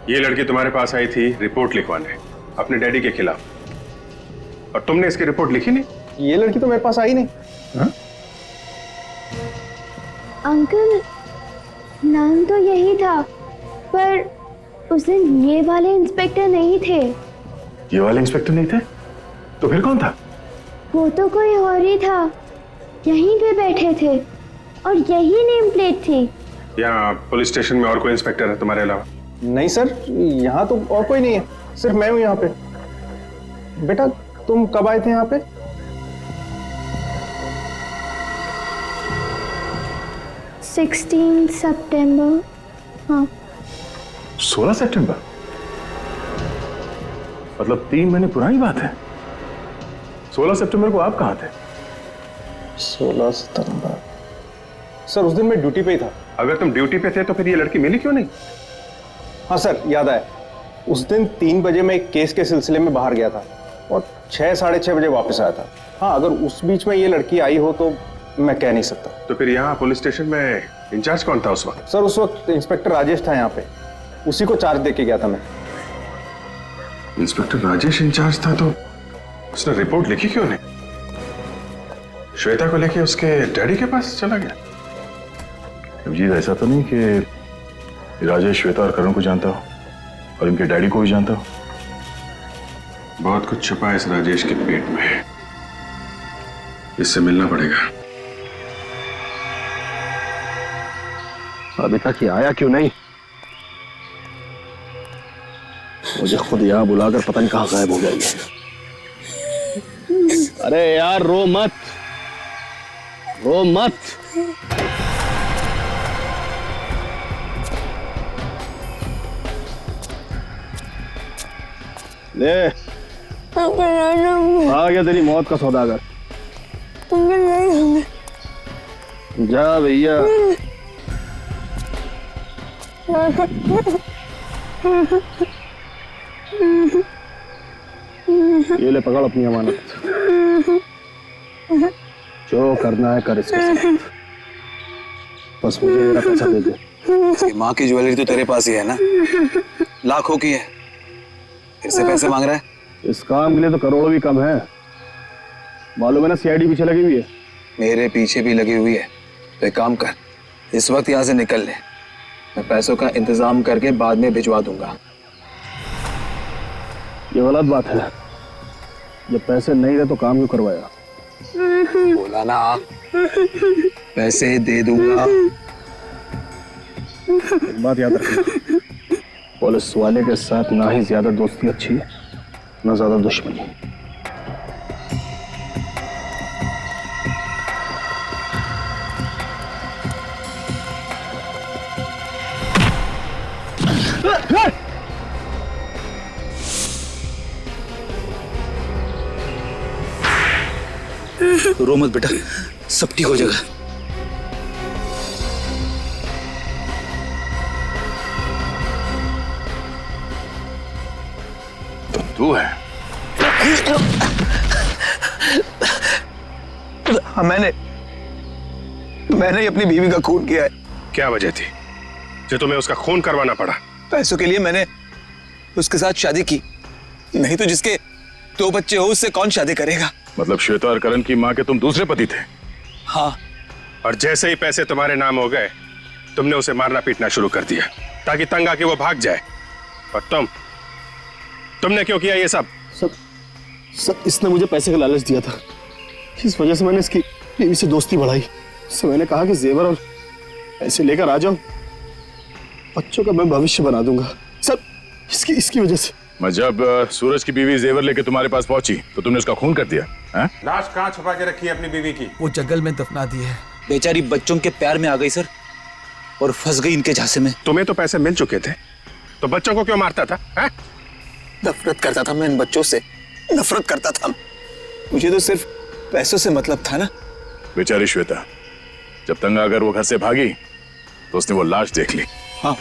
ये लड़की तुम्हारे पास आई थी रिपोर्ट लिखवाने अपने डैडी के खिलाफ, और तुमने इसकी रिपोर्ट लिखी नहीं। ये लड़की तो मेरे पास आई नहीं। हा? अंकल, नाम तो यही था, पर उस दिन ये वाले इंस्पेक्टर नहीं थे। ये वाले इंस्पेक्टर नहीं थे? तो फिर कौन था? वो तो कोई और ही था। यहीं पे बैठे थे और यही नेम प्लेट थी। यहाँ पुलिस स्टेशन में और कोई इंस्पेक्टर है तुम्हारे अलावा? नहीं सर, यहाँ तो और कोई नहीं है, सिर्फ मैं हूँ यहाँ पे। बेटा तुम कब आए थे यहाँ पे? सितंबर। हाँ 16 सितंबर? मतलब 3 महीने पुरानी बात है। 16 सितंबर को आप कहाँ थे? 16 सितंबर सर, उस दिन मैं ड्यूटी पे ही था। अगर तुम ड्यूटी पे थे तो फिर ये लड़की मिली क्यों नहीं? हाँ सर, याद आया। उस दिन 3 बजे मैं एक केस के सिलसिले में बाहर गया था और 6 साढ़े 6 बजे वापस आया था। हाँ, अगर उस बीच में ये लड़की आई हो तो मैं कह नहीं सकता। तो फिर यहाँ पुलिस स्टेशन में इंचार्ज कौन था उस वक्त? सर उस वक्त इंस्पेक्टर राजेश था यहाँ पे, उसी को चार्ज दे के गया था मैं। इंस्पेक्टर राजेश इंचार्ज था तो उसने रिपोर्ट लिखी क्यों नहीं? श्वेता को लेके उसके डैडी के पास चला गया? अभिजीत, ऐसा तो नहीं कि राजेश श्वेता और करण को जानता हो और इनके डैडी को भी जानता हो? बहुत कुछ छुपा है इस राजेश के पेट में, इससे मिलना पड़ेगा। अभी तक ये आया क्यों नहीं? मुझे खुद यहाँ बुलाकर पता नहीं कहाँ गायब हो गया ये। अरे यार रो मत, रो मत। ले आ गया तेरी मौत का सौदागर। जा भैया। ये ले पकड़ अपनी अमानत, जो करना है कर इसके साथ, बस मुझे मेरा पैसा दे दे। माँ की ज्वेलरी तो तेरे पास ही है ना, लाखों की है, फिर से पैसे मांग रहा है? इस काम के लिए तो करोड़ों भी कम है। मालूम है ना सीआईडी पीछे लगी हुई है। मेरे पीछे भी लगी हुई है। तो एक काम कर, इस वक्त यहाँ से निकल ले, मैं पैसों का इंतजाम करके बाद में भिजवा दूंगा। ये गलत बात है, जब पैसे नहीं रहे तो काम क्यों करवाया? बोला ना पैसे दे दूंगा। एक बात याद रखना, पुलिस वाले के साथ ना ही ज्यादा दोस्ती अच्छी है, ना ज्यादा दुश्मनी। रो मत बेटा, सब ठीक हो जाएगा। तो तू है? हाँ, मैंने अपनी बीवी का खून किया है। क्या वजह थी जो तुम्हें उसका खून करवाना पड़ा? पैसों के लिए मैंने उसके साथ शादी की, नहीं तो जिसके 2 बच्चे हो उससे कौन शादी करेगा? मतलब श्वेता और करण की माँ के तुम दूसरे पति थे? हाँ। और जैसे ही पैसे तुम्हारे नाम हो गए, तुमने उसे मारना पीटना शुरू कर दिया ताकि तंग आके वो भाग जाए। और तुमने क्यों किया ये सब? सब इसने मुझे पैसे का लालच दिया था, इस वजह से मैंने इसकी बीवी से दोस्ती बढ़ाई। उससे मैंने कहा कि जेवर और पैसे लेकर आ जाओ, बच्चों का मैं भविष्य बना दूंगा। सब इसकी वजह से। मैं जब सूरज की बीवी जेवर लेके तुम्हारे पास पहुंची तो तुमने उसका खून कर दिया है? लाश कहाँ छुपा के रखी है अपनी बीवी की? वो जंगल में दफना दी है। बेचारी बच्चों के प्यार में आ गई सर, और फंस गई इनके झांसे में। तुम्हें तो पैसे मिल चुके थे, तो बच्चों को क्यों मारता था? नफरत करता था मैं इन बच्चों से, नफरत करता था। मुझे तो सिर्फ पैसों से मतलब था ना। बेचारी श्वेता, जब तंगा अगर वो घर से भागी तो उसने वो लाश देख ली। हाँ,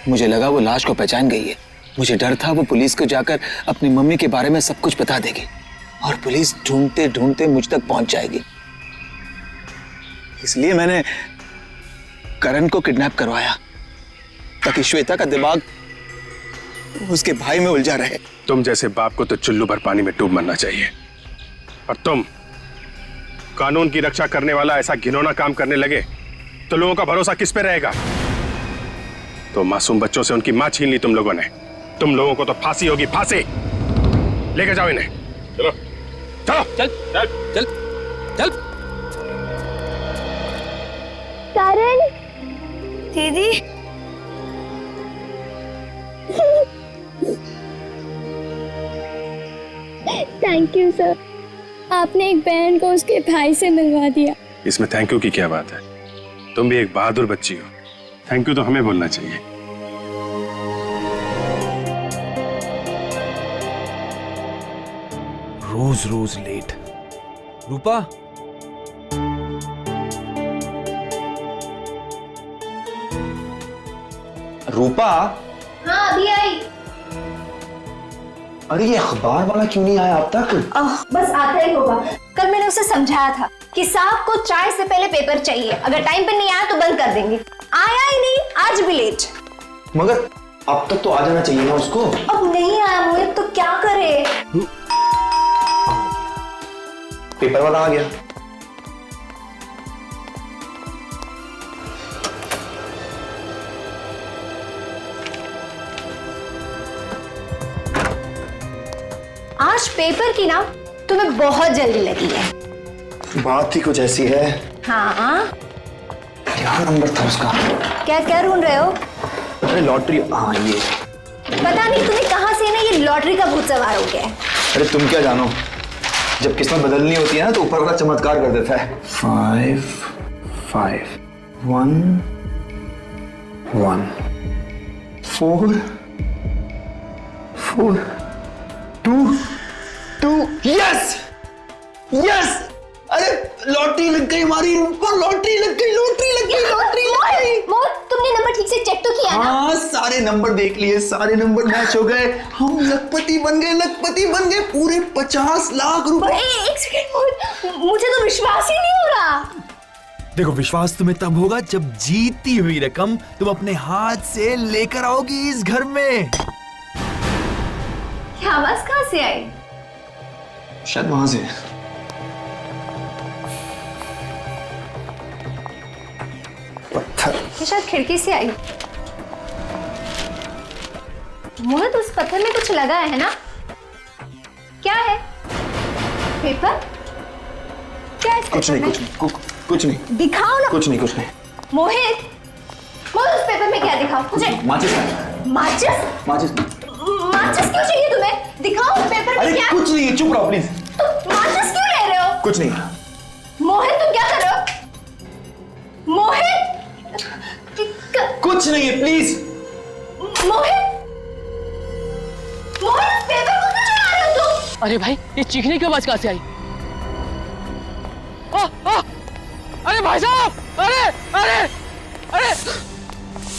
मुझे लगा वो लाश को पहचान गई है। मुझे डर था वो पुलिस को जाकर अपनी मम्मी के बारे में सब कुछ बता देगी और पुलिस ढूंढते ढूंढते मुझ तक पहुंच जाएगी। इसलिए मैंने करण को किडनैप करवाया ताकि श्वेता का दिमाग उसके भाई में उलझा रहे। तुम जैसे बाप को तो चुल्लू भर पानी में डूब मरना चाहिए, और तुम कानून की रक्षा करने वाला ऐसा घिनौना काम करने लगे तो लोगों का भरोसा किस पे रहेगा? तो मासूम बच्चों से उनकी मां छीन ली तुम लोगों ने। तुम लोगों को तो फांसी होगी, फांसी। लेके जाओ इन्हें। चलो चलो चल चल चल चल। करण दीदी, थैंक यू सर, आपने एक बहन को उसके भाई से मिलवा दिया। इसमें थैंक यू की क्या बात है? तुम भी एक बहादुर बच्ची हो, थैंक यू तो हमें बोलना चाहिए। रोज रोज लेट। रूपा, रूपा। हाँ अभी आई। अरे ये अखबार वाला क्यों नहीं आया अब तक? बस आता ही होगा। कल मैंने उसे समझाया था कि साहब को चाय से पहले पेपर चाहिए, अगर टाइम पे नहीं आया तो बंद कर देंगे। आया ही नहीं, आज भी लेट। मगर अब तक तो आ जाना चाहिए ना उसको। अब नहीं आया मोहित तो क्या करे? पेपर वाला आ गया। आज पेपर की ना तुम्हें बहुत जल्दी लगी है। बात ही कुछ ऐसी है। हाँ, क्या नंबर था उसका? क्या क्या ढूंढ रहे हो? अरे लॉटरी। हाँ ये पता नहीं तुम्हें कहाँ से ना ये लॉटरी का भूत सवार हो गया है। अरे तुम क्या जानो, जब किस्मत बदलनी होती है ना तो ऊपर वाला चमत्कार कर देता है। 5 5 1 1 4 4 2 2 यस यस। अरे लॉटरी लग गई हमारी ऊपर, लॉटरी लग गई, लॉटरी लग गई, लॉटरी लग गई। तुमने नंबर ठीक से चेक तो किया ना? हाँ सारे नंबर देख लिए, सारे नंबर मैच हो गए, हम लखपति बन गए, लखपति बन गए, पूरे 50 लाख रुपए। एक सेकंड, मुझे तो विश्वास ही नहीं हो रहा। देखो विश्वास तुम्हें तब होगा जब जीती हुई रकम तुम अपने हाथ से लेकर आओगी इस घर में। क्या आवाज कहाँ से आई? शायद वहां से। पत्थर। ये शायद खिड़की से आई। मोहित उस पत्थर में कुछ लगा है ना? क्या है? पेपर? क्या है? कुछ नहीं, कुछ नहीं। दिखाओ ना। कुछ नहीं। मोहित उस पेपर में क्या दिखाओ मुझे? माचिस। माचिस क्यों चाहिए तुम्हें? दिखाओ उस पेपर में क्या? कुछ नहीं है, चुप रहो प्लीज। तुम माचिस क्यों ले रहे हो? कुछ नहीं। मोहित तुम क्या कर रहे हो? मोहित कुछ नहीं है, प्लीज। मोहित पेपर को क्यों चला रहे हो तुम? अरे भाई ये चीखने की आवाज कहाँ से आई? अरे भाई साहब,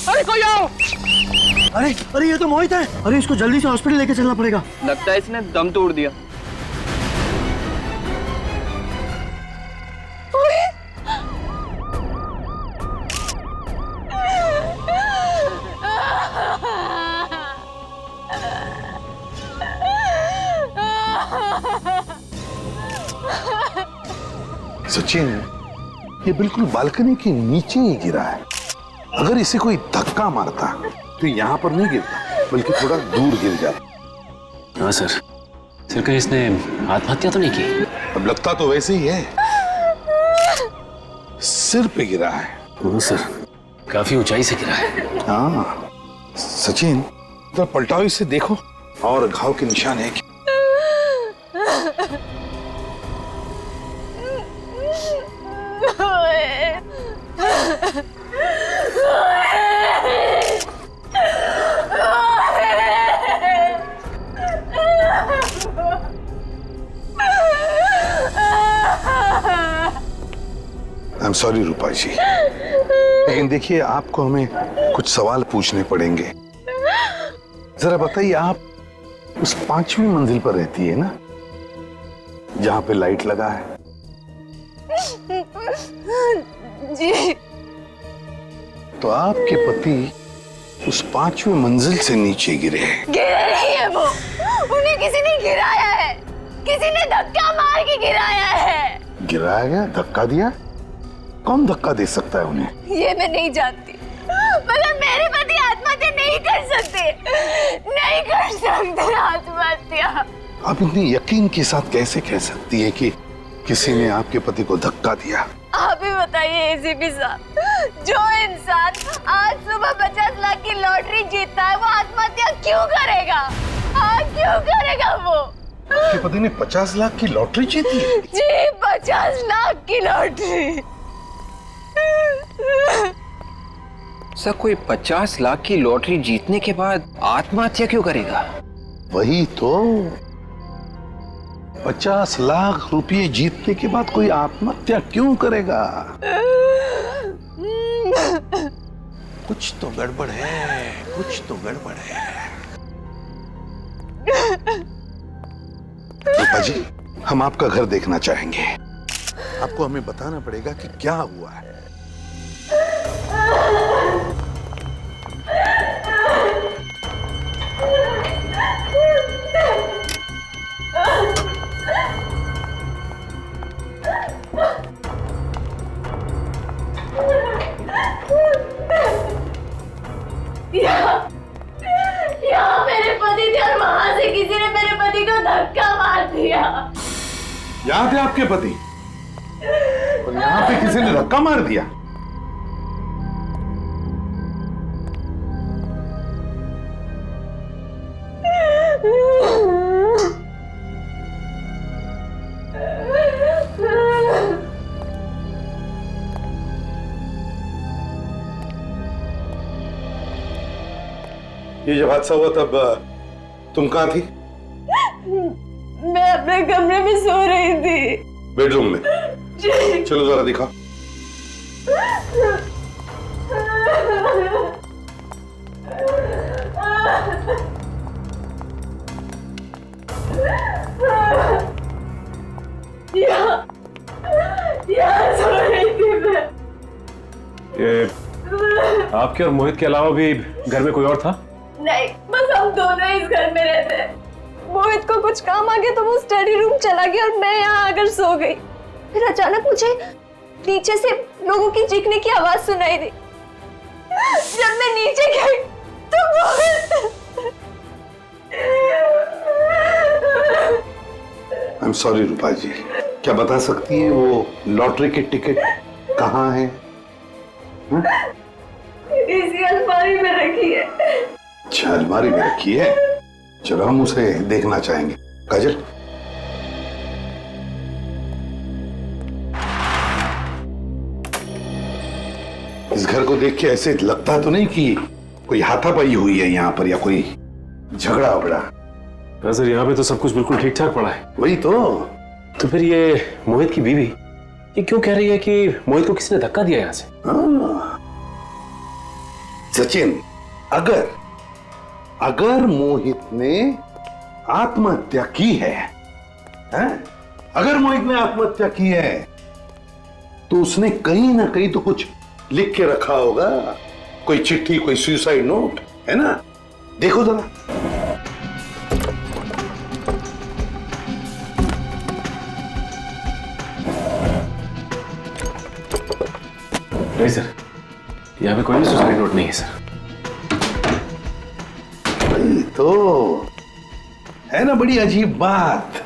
अरे कोई आओ। अरे ये तो मोहित है। अरे इसको जल्दी से हॉस्पिटल लेके चलना पड़ेगा। लगता है इसने दम तोड़ दिया। सचिन, ये बिल्कुल बालकनी के नीचे ही गिरा है। अगर इसे कोई धक्का मारता तो यहाँ पर नहीं गिरता, बल्कि थोड़ा दूर गिर जाता। हाँ सर, कहीं इसने आत्महत्या तो नहीं की? अब लगता तो वैसे ही है, सिर पे गिरा है। हाँ सर, काफी ऊंचाई से गिरा है। हाँ सचिन, तो पलटाओ इसे, देखो और घाव के निशान है क्या? आई एम सॉरी रूपा जी, लेकिन देखिए आपको हमें कुछ सवाल पूछने पड़ेंगे। जरा बताइए, आप उस 5वीं मंजिल पर रहती है ना, जहां पे लाइट लगा है? जी। तो आपके पति उस 5वीं मंजिल से नीचे गिरे हैं। गिरे नहीं है वो, उन्हें किसी ने गिराया है, किसी ने धक्का मार के गिराया है। गिराया गया? धक्का दिया? कौन धक्का दे सकता है उन्हें? ये मैं नहीं जानती, मगर मेरे पति आत्महत्या नहीं कर सकते आत्महत्या। आप इतनी यकीन के साथ कैसे कह सकती है कि किसी ने आपके पति को धक्का दिया? आप ही बताइए एसीपी साहब, जो इंसान आज सुबह 50 लाख की लॉटरी जीतता है वो आत्महत्या क्यों करेगा? क्यों करेगा वो? आपके पति ने 50 लाख की लॉटरी जीती है? जी, 50 लाख की लॉटरी। सर, कोई 50 लाख की लॉटरी जीतने के बाद आत्महत्या क्यों करेगा? वही तो, 50 लाख रुपए जीतने के बाद कोई आत्महत्या क्यों करेगा? कुछ तो गड़बड़ है, कुछ तो गड़बड़ है। रूपा जी, हम आपका घर देखना चाहेंगे। आपको हमें बताना पड़ेगा कि क्या हुआ है। यहाँ मेरे पति थे और वहां से किसी ने मेरे पति को धक्का मार दिया। यहाँ थे आपके पति और यहाँ पे किसी ने धक्का मार दिया? ये जब हादसा हुआ तब तुम कहाँ थी? मैं अपने कमरे में सो रही थी। बेडरूम में? चलो जरा दिखाओ। यहाँ सो रही थी मैं। ये आपके और मोहित के अलावा भी घर में कोई और था? नहीं, बस हम दोनों इस घर में रहते हैं। मोहित को कुछ काम आ गया तो वो स्टडी रूम चला गया और मैं यहाँ आकर सो गई। फिर अचानक मुझे नीचे से लोगों की चीखने की आवाज सुनाई दी। जब मैं नीचे गई तो आई एम सॉरी रूपा जी, क्या बता सकती है वो लॉटरी की टिकट कहाँ है? इसी अलमारी में रखी है। अच्छा, अलमारी में रखी है। चलो हम उसे देखना चाहेंगे। काजल, इस घर को देख के ऐसे लगता तो नहीं कि कोई हाथापाई हुई है यहाँ पर या कोई झगड़ा वगड़ा? सर यहाँ पे तो सब कुछ बिल्कुल ठीक ठाक पड़ा है। वही तो फिर ये मोहित की बीवी ये क्यों कह रही है कि मोहित को किसी ने धक्का दिया यहाँ से? सचिन, अगर मोहित ने आत्महत्या की है, अगर मोहित ने आत्महत्या की है तो उसने कहीं ना कहीं तो कुछ लिख के रखा होगा, कोई चिट्ठी, कोई सुसाइड नोट, है ना? देखो जरा। नहीं सर, यहाँ पे कोई भी सुसाइड नोट नहीं है सर। तो है ना बड़ी अजीब बात।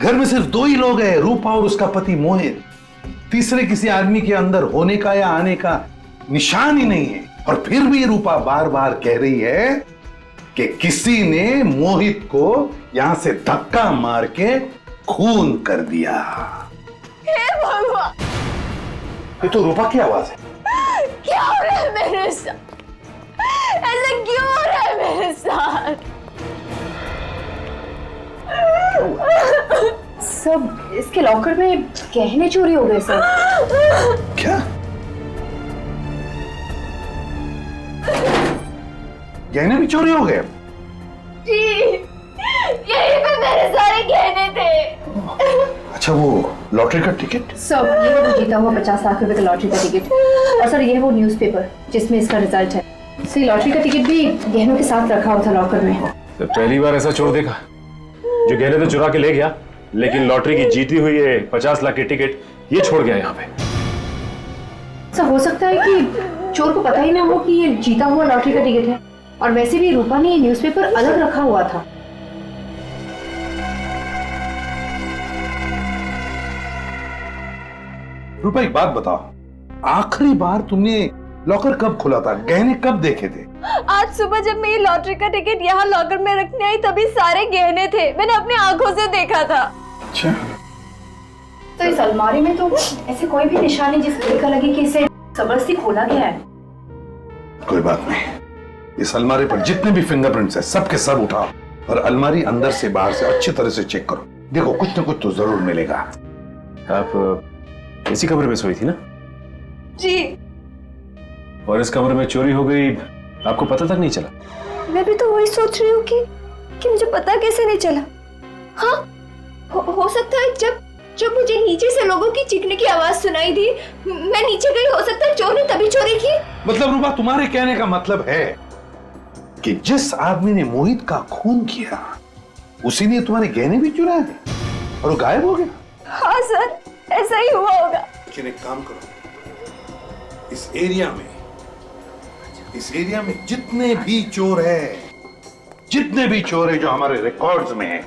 घर में सिर्फ दो ही लोग हैं, रूपा और उसका पति मोहित। तीसरे किसी आदमी के अंदर होने का या आने का निशान ही नहीं है। और फिर भी रूपा बार बार कह रही है कि किसी ने मोहित को यहां से धक्का मार के खून कर दिया। हे भगवान, ये तो रूपा की आवाज है। क्या हो रहा है मेरे साथ? ऐसा क्यों हो रहा है मेरे साथ? सब इसके लॉकर में गहने चोरी हो गए सर। क्या? गहने भी चोरी हो गए? जी, यही पे मेरे सारे गहने थे। अच्छा, वो लॉटरी का टिकट? सर ये वो जीता हुआ 50 लाख रुपए का लॉटरी का टिकट। और सर ये वो न्यूज़पेपर जिसमें इसका रिजल्ट है। सर लॉटरी का टिकट भी गहनों के साथ रखा हुआ था लॉकर में। तो पहली बार ऐसा चोर देखा जो गहने तो चुरा के ले गया, लेकिन लॉटरी की जीती हुई है 50 लाख की टिकट ये छोड़ गया यहाँ पे। सर हो सकता है कि चोर को पता ही ना हो कि ये जीता हुआ लॉटरी का टिकट है। और वैसे भी रूपा ने ये न्यूज़पेपर अलग रखा हुआ था। रूपा एक बात बताओ, आखिरी बार तुमने लॉकर कब खुला था? गहने कब देखे थे? आज सुबह जब मैं ये लॉटरी का टिकट यहाँ लॉकर में रखने आई तभी सारे गहने थे। मैंने अपनी आंखों से देखा था। अच्छा, तो इस अलमारी में तो ऐसे कोई भी निशानी जिससे देखा लगे कि इसे जबरदस्ती खोला गया है। कोई बात नहीं, इस अलमारी पर जितने भी फिंगरप्रिंट्स है सबके सब उठाओ और अलमारी अंदर से बाहर से अच्छी तरह से चेक करो। देखो कुछ ना कुछ तो जरूर मिलेगा। आप इसी कमरे में सोई थी ना? जी। और इस कमरे में चोरी हो गई, आपको पता तक नहीं चला? मैं भी तो वही सोच रही हूँ कि मुझे पता कैसे नहीं चला। हाँ, हो सकता है जब मुझे नीचे से लोगों की चीखने की आवाज सुनाई दी, मैं नीचे गई, हो सकता है चोर ने तभी चोरी की। मतलब रूपा, तुम्हारे कहने का मतलब है कि जिस आदमी ने मोहित का खून किया उसी ने तुम्हारे गहने भी चुराए और वो गायब हो गया? हाँ सर, ऐसा ही हुआ होगा। लेकिन एक काम करो, इस एरिया में जितने भी चोर है जो हमारे रिकॉर्ड्स में है,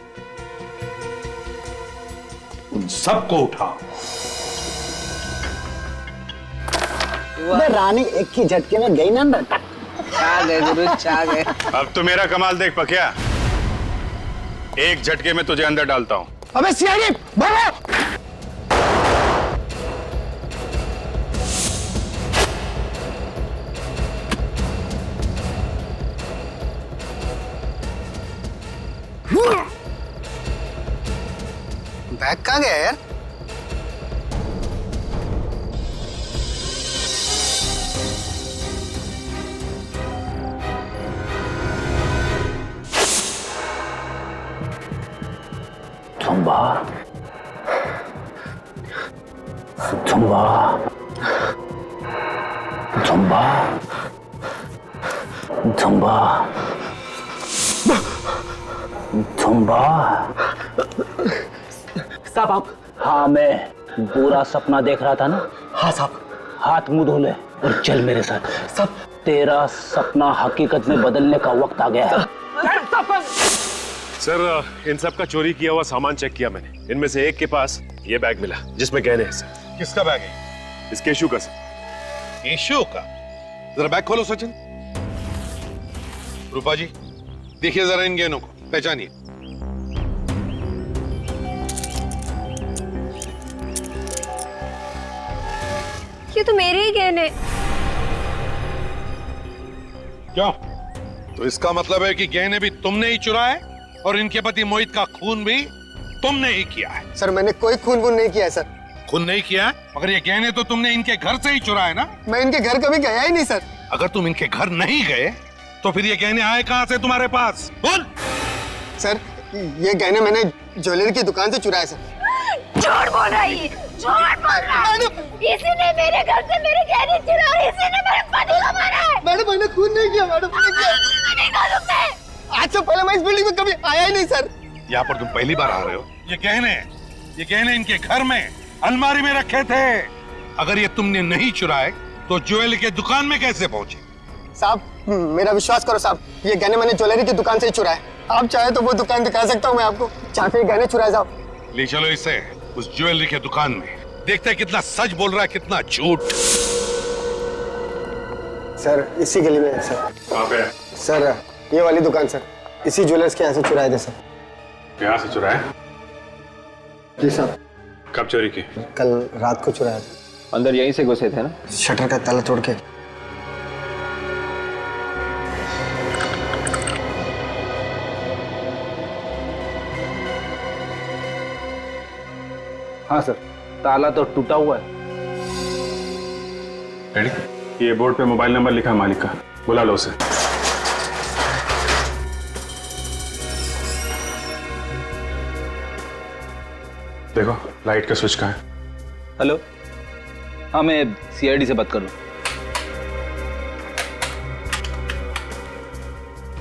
उन सबको उठाओ। रानी एक ही झटके में गई ना। छा गए गुरु, छा गए। अब तो मेरा कमाल देख पकिया। एक झटके में तुझे अंदर डालता हूं। अबे सीआईडी भागो! बैग कहाँ गया यार? Zumba, Zumba, Zumba, Zumba, Zumba. साहब आप? हाँ, मैं बुरा सपना देख रहा था ना। हाँ साहब। हाथ मुंह धो ले और चल मेरे साथ। सब तेरा सपना हकीकत में बदलने का वक्त आ गया है। सर, इन सब का चोरी किया हुआ सामान चेक किया मैंने। इनमें से एक के पास ये बैग मिला जिसमें गहने हैं सर। किसका बैग है? इस केशु का सर। केशु का? जरा बैग खोलो सचिन। रूपा जी, देखिए जरा इन गहनों को, पहचानिए। ये तो मेरे ही गहने। क्या? तो इसका मतलब है कि गहने भी तुमने ही चुराए और इनके पति मोहित का खून भी तुमने ही किया है। सर मैंने कोई खून वून नहीं किया है सर। खून नहीं किया, मगर ये गहने तो तुमने इनके घर से ही चुराए ना? मैं इनके घर कभी गया ही नहीं सर। अगर तुम इनके घर नहीं गए तो फिर ये गहने आए कहां से तुम्हारे पास? बोल। सर ये गहने मैंने ज्वेलरी की दुकान से चुराए सर। झूठ बोल रही है, झूठ बोल रहा है। इसी ने मेरे घर से मेरे गहने चुराए, इसी ने मेरे पति को मारा है। मैडम मैंने खून नहीं किया मैडम। नहीं मालूम है। आज से पहले मैं इस बिल्डिंग में कभी आया ही नहीं सर। यहाँ पर तुम पहली बार आ रहे हो। ये गहने इनके घर में अलमारी में रखे थे। अगर ये तुमने नहीं चुराए तो ज्वेलरी के दुकान में कैसे पहुंचे? साहब मेरा विश्वास करो साहब, ये गहने मैंने ज्वेलरी की दुकान से ही चुराए। आप चाहे तो वो दुकान दिखा सकता हूँ मैं आपको, जहाँ से गहने चुराए साहब। ले चलो इसे उस ज्वेलरी के दुकान में, देखते हैं कितना सच बोल रहा है कितना झूठ। सर इसी गली में है सर। कहाँ पे? सर ये वाली दुकान सर, इसी ज्वेलर्स के यहाँ से चुराए थे सर। यहाँ से चुराए? जी साहब। कब चोरी की? कल रात को चुराया था। अंदर यहीं से घुसे थे ना? शटर का ताला तोड़ के। हाँ सर, ताला तो टूटा हुआ है। ये बोर्ड पे मोबाइल नंबर लिखा है मालिक का, बुला लो उसे। देखो लाइट का स्विच कहाँ है? हेलो, हाँ मैं सीआईडी से बात कर रहा हूँ।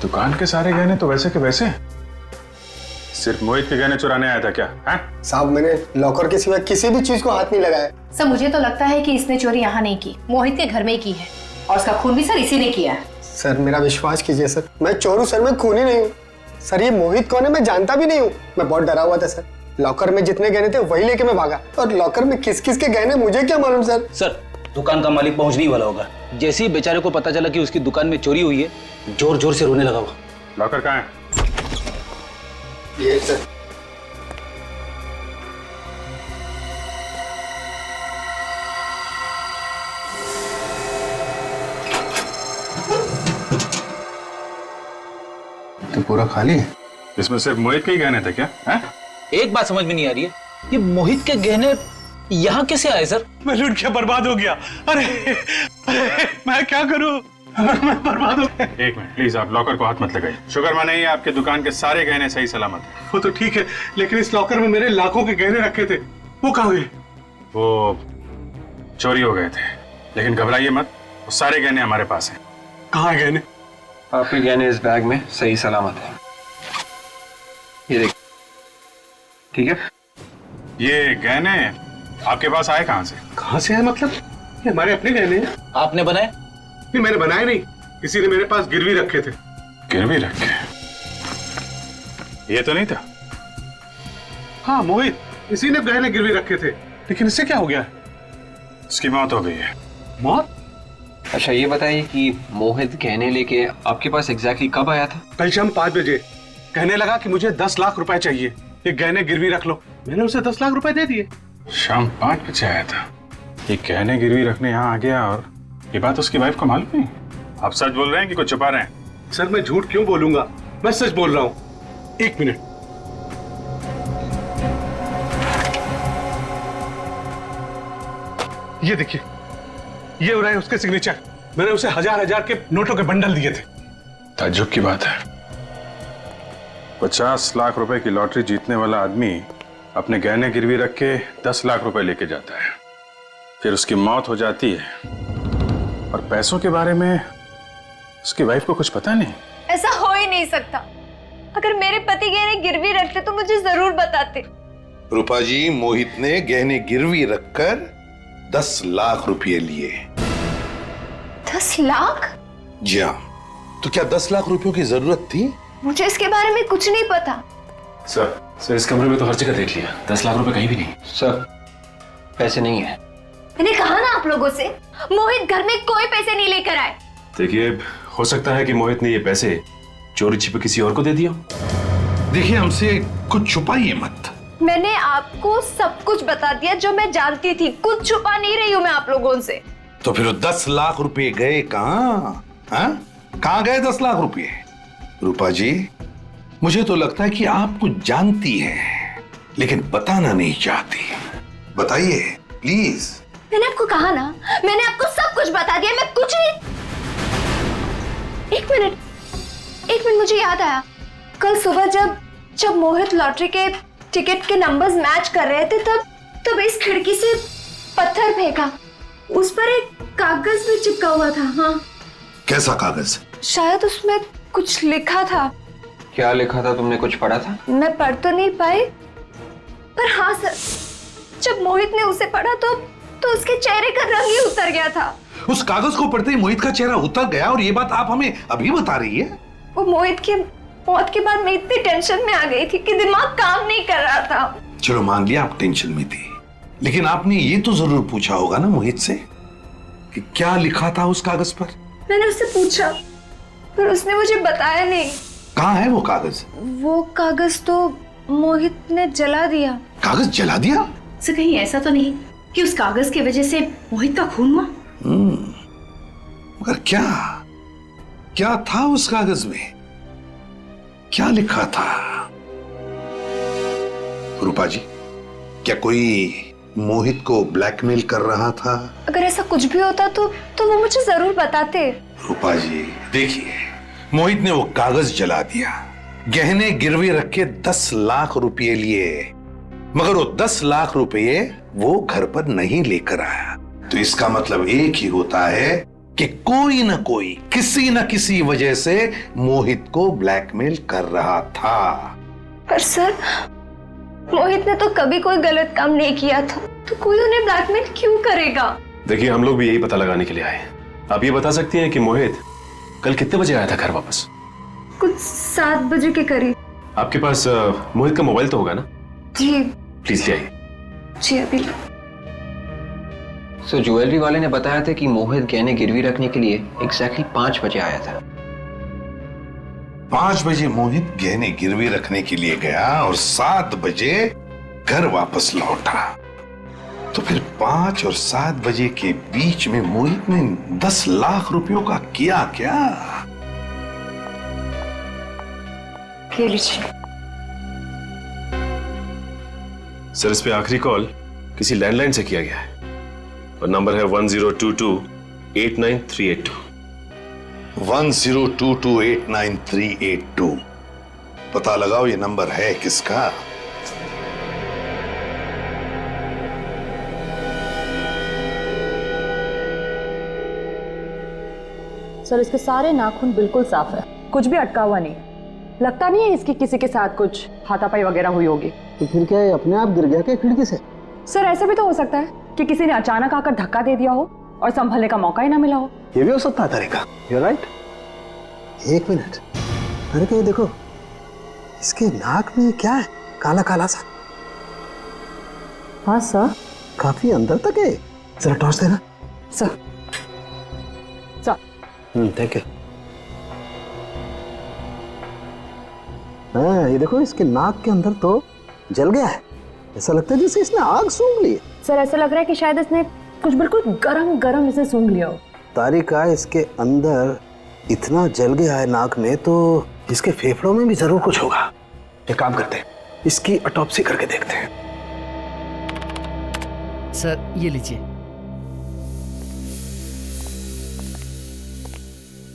दुकान के सारे गहने तो वैसे के वैसे। सिर्फ मोहित के गहने चुराने आया था क्या? है? साहब मैंने लॉकर के सिवा किसी भी चीज को हाथ नहीं लगाया। सर मुझे तो लगता है कि इसने चोरी यहाँ नहीं की, मोहित के घर में ही की है, और उसका खून भी सर इसी ने किया है। सर मेरा विश्वास कीजिए सर, मैं चोर हूँ सर, मैं खूनी नहीं हूँ सर। ये मोहित कौन है मैं जानता भी नहीं हूँ। मैं बहुत डरा हुआ था सर। लॉकर में जितने गहने थे वही लेके मैं भागा, और लॉकर में किस किस के गहने मुझे क्या मालूम सर। सर दुकान का मालिक पहुंचने ही वाला होगा। जैसे ही बेचारे को पता चला कि उसकी दुकान में चोरी हुई है, जोर जोर से रोने लगा वो। लॉकर कहाँ है? ये सर। तो पूरा खाली है? इसमें सिर्फ मोहित के ही गहने थे क्या? है? एक बात समझ में नहीं आ रही है, ये मोहित के गहने यहाँ कैसे आए सर? मैं लूट के बर्बाद हो गया। अरे मैं क्या करूं? मैं बर्बाद हो गया। एक मिनट प्लीज, आप लॉकर को हाथ मत लगाइए। शुक्र माने ही आपके दुकान के सारे गहने सही सलामत हैं। वो तो ठीक है, लेकिन इस लॉकर में मेरे लाखों के गहने रखे थे, वो कहाँ गए? वो चोरी हो गए थे, लेकिन घबराइए मत, वो सारे गहने हमारे पास हैं। कहाँ है गहने? आपके गहने इस बैग में सही सलामत है। ये देख, ठीक है? ये गहने आपके पास आए कहाँ से? कहाँ से है मतलब? ये हमारे अपने गहने हैं। आपने बनाए? नहीं मैंने बनाए नहीं, किसी ने मेरे पास गिरवी रखे थे। गिरवी रखे? ये तो नहीं था। हाँ मोहित, इसी ने गहने गिरवी रखे थे, लेकिन इससे क्या हो गया? इसकी मौत हो गई है। मौत? अच्छा ये बताइए कि मोहित गहने लेके आपके पास एग्जैक्टली कब आया था? कल शाम 5 बजे, कहने लगा कि मुझे 10 लाख रुपए चाहिए, ये गहने गिरवी रख लो। मैंने उसे 10 लाख रुपए दे दिए। शाम 5 बजे आया था, ये गहने गिरवी रखने यहाँ आ गया और ये बात उसकी वाइफ को मालूम नहीं। आप सच बोल रहे हैं कि कुछ छुपा रहे हैं? सर मैं झूठ क्यों बोलूंगा, मैं सच बोल रहा हूं। 1 मिनट। ये देखिए, ये हो रहा है उसके सिग्नेचर। मैंने उसे हजार के नोटों के बंडल दिए थे। ताज्जुब की बात है, 50 लाख रुपए की लॉटरी जीतने वाला आदमी अपने गहने गिरवी रख के 10 लाख रुपए लेके जाता है, फिर उसकी मौत हो जाती है और पैसों के बारे में उसकी वाइफ को कुछ पता नहीं। ऐसा हो ही नहीं सकता। अगर मेरे पति गहने गिरवी रखते तो मुझे जरूर बताते। रूपा जी, मोहित ने गहने गिरवी रखकर 10 लाख रुपए लिए। 10 लाख? जी हाँ। तो क्या 10 लाख रुपयों की जरूरत थी? मुझे इसके बारे में कुछ नहीं पता। सर इस कमरे में तो हर जगह देख लिया, 10 लाख रुपए कहीं भी नहीं। सर पैसे नहीं है। मैंने कहा ना आप लोगों से, मोहित घर में कोई पैसे नहीं लेकर आए। देखिए, हो सकता है कि मोहित ने ये पैसे चोरी छिपे किसी और को दे दिया। देखिए, हमसे कुछ छुपाइए मत। मैंने आपको सब कुछ बता दिया जो मैं जानती थी, कुछ छुपा नहीं रही हूँ मैं आप लोगों से। तो फिर 10 लाख रुपए गए कहाँ? कहाँ गए 10 लाख रुपए? रूपा जी, मुझे तो लगता है कि आप कुछ जानती हैं, लेकिन बताना नहीं चाहती। बताइए प्लीज। मैंने आपको कहा ना, मैंने आपको सब कुछ बता दिया, मैं कुछ नहीं। एक मिनट, मुझे याद आया। कल सुबह जब मोहित लॉटरी के टिकट के नंबर्स मैच कर रहे थे, तब इस खिड़की से पत्थर फेंका। उस पर एक कागज भी चिपका हुआ था। हाँ। कैसा कागज? शायद उसमें कुछ लिखा था। क्या लिखा था? तुमने कुछ पढ़ा था? मैं पढ़ तो नहीं पाई, पर हाँ सर, जब मोहित ने उसे पढ़ा तो उसके चेहरे का रंग ही उतर गया था। उस कागज को पढ़ते ही मोहित का चेहरा उतर गया, और ये बात आप हमें अभी बता रही है? वो मोहित की मौत के बाद मैं इतनी टेंशन में आ गई थी कि दिमाग काम नहीं कर रहा था। चलो मान लिया आप टेंशन में थी, लेकिन आपने ये तो जरूर पूछा होगा ना मोहित से कि क्या लिखा था उस कागज पर? मैंने उससे पूछा, पर उसने मुझे बताया नहीं। कहाँ है वो कागज? वो कागज तो मोहित ने जला दिया। कागज जला दिया? सर कहीं ऐसा तो नहीं कि उस कागज की वजह से मोहित का खून हुआ? मगर क्या था उस कागज में? क्या लिखा था? रूपा जी, क्या कोई मोहित को ब्लैकमेल कर रहा था? अगर ऐसा कुछ भी होता तो वो मुझे जरूर बताते। रूपा जी देखिए, मोहित ने वो कागज जला दिया, गहने गिरवी रख के 10 लाख रुपए लिए, मगर वो 10 लाख रुपए वो घर पर नहीं लेकर आया। तो इसका मतलब एक ही होता है कि कोई ना कोई किसी न किसी वजह से मोहित को ब्लैकमेल कर रहा था। पर सर, मोहित ने तो कभी कोई गलत काम नहीं किया था, तो कोई उन्हें ब्लैकमेल क्यों करेगा? देखिए, हम लोग भी यही पता लगाने के लिए आए। आप ये बता सकती हैं कि मोहित कल कितने बजे आया था घर वापस? कुछ 7 बजे के करीब। आपके पास मोहित का मोबाइल तो होगा ना? जी। प्लीज ले आइए। जी अभी। सो ज्वेलरी वाले ने बताया था कि मोहित गहने गिरवी रखने के लिए एग्जैक्टली 5 बजे आया था। 5 बजे मोहित गहने गिरवी रखने के लिए गया और 7 बजे घर वापस लौटा। तो फिर 5 और 7 बजे के बीच में मोहित ने 10 लाख रुपयों का किया क्या? ले लीजिए। सर, इस पे आखिरी कॉल किसी लैंडलाइन से किया गया है और नंबर है 1022-89382। 1022-89382। पता लगाओ ये नंबर है किसका? सर इसके सारे नाखून बिल्कुल साफ है, कुछ भी अटका हुआ नहीं। लगता नहीं है इसकी किसी के साथ कुछ हाथापाई वगैरह हुई होगी। तो फिर क्या अपने आप गिर गया क्या खिड़की से? सर ऐसा भी तो हो सकता है कि किसी ने अचानक आकर धक्का दे दिया हो और संभलने का मौका ही ना मिला हो। ये भी हो सकता है तरीका। You're right। 1 मिनट, अरे क्या देखो, इसके नाक में क्या है? काला काला सा। हाँ सर, काफी अंदर तक है। जरा टॉर्च देना। सर। Thank you. हाँ, ये देखो इसके नाक के अंदर तो जल गया है, ऐसा लगता है जैसे इसने आग सूंघ ली है। सर ऐसा लग रहा है कि शायद इसने कुछ बिल्कुल गरम गरम इसे सूंघ लिया हो। तारिका, इसके अंदर इतना जल गया है नाक में, तो इसके फेफड़ों में भी जरूर कुछ होगा। एक काम करते हैं, इसकी ऑटोप्सी करके देखते हैं। सर ये लीजिए।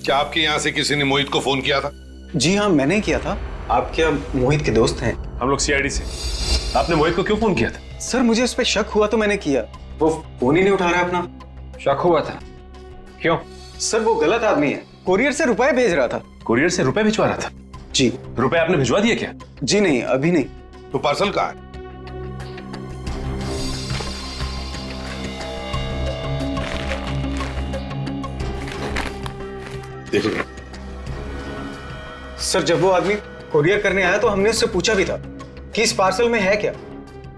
क्या आपके यहाँ से किसी ने मोहित को फोन किया था? जी हाँ, मैंने किया था। आप क्या मोहित के दोस्त हैं? हम लोग सीआईडी से। आपने मोहित को क्यों फोन किया था? सर मुझे उस पर शक हुआ तो मैंने किया। वो फोन ही नहीं उठा रहा है अपना। शक हुआ था? क्यों? सर वो गलत आदमी है, कुरियर से रुपए भेज रहा था। कुरियर से रुपए भिजवा रहा था? जी। रुपए आपने भिजवा दिए क्या? जी नहीं, अभी नहीं। तो पार्सल कहाँ है? देखो सर जब वो आदमी कुरियर करने आया तो हमने उससे पूछा भी था कि इस पार्सल में है क्या।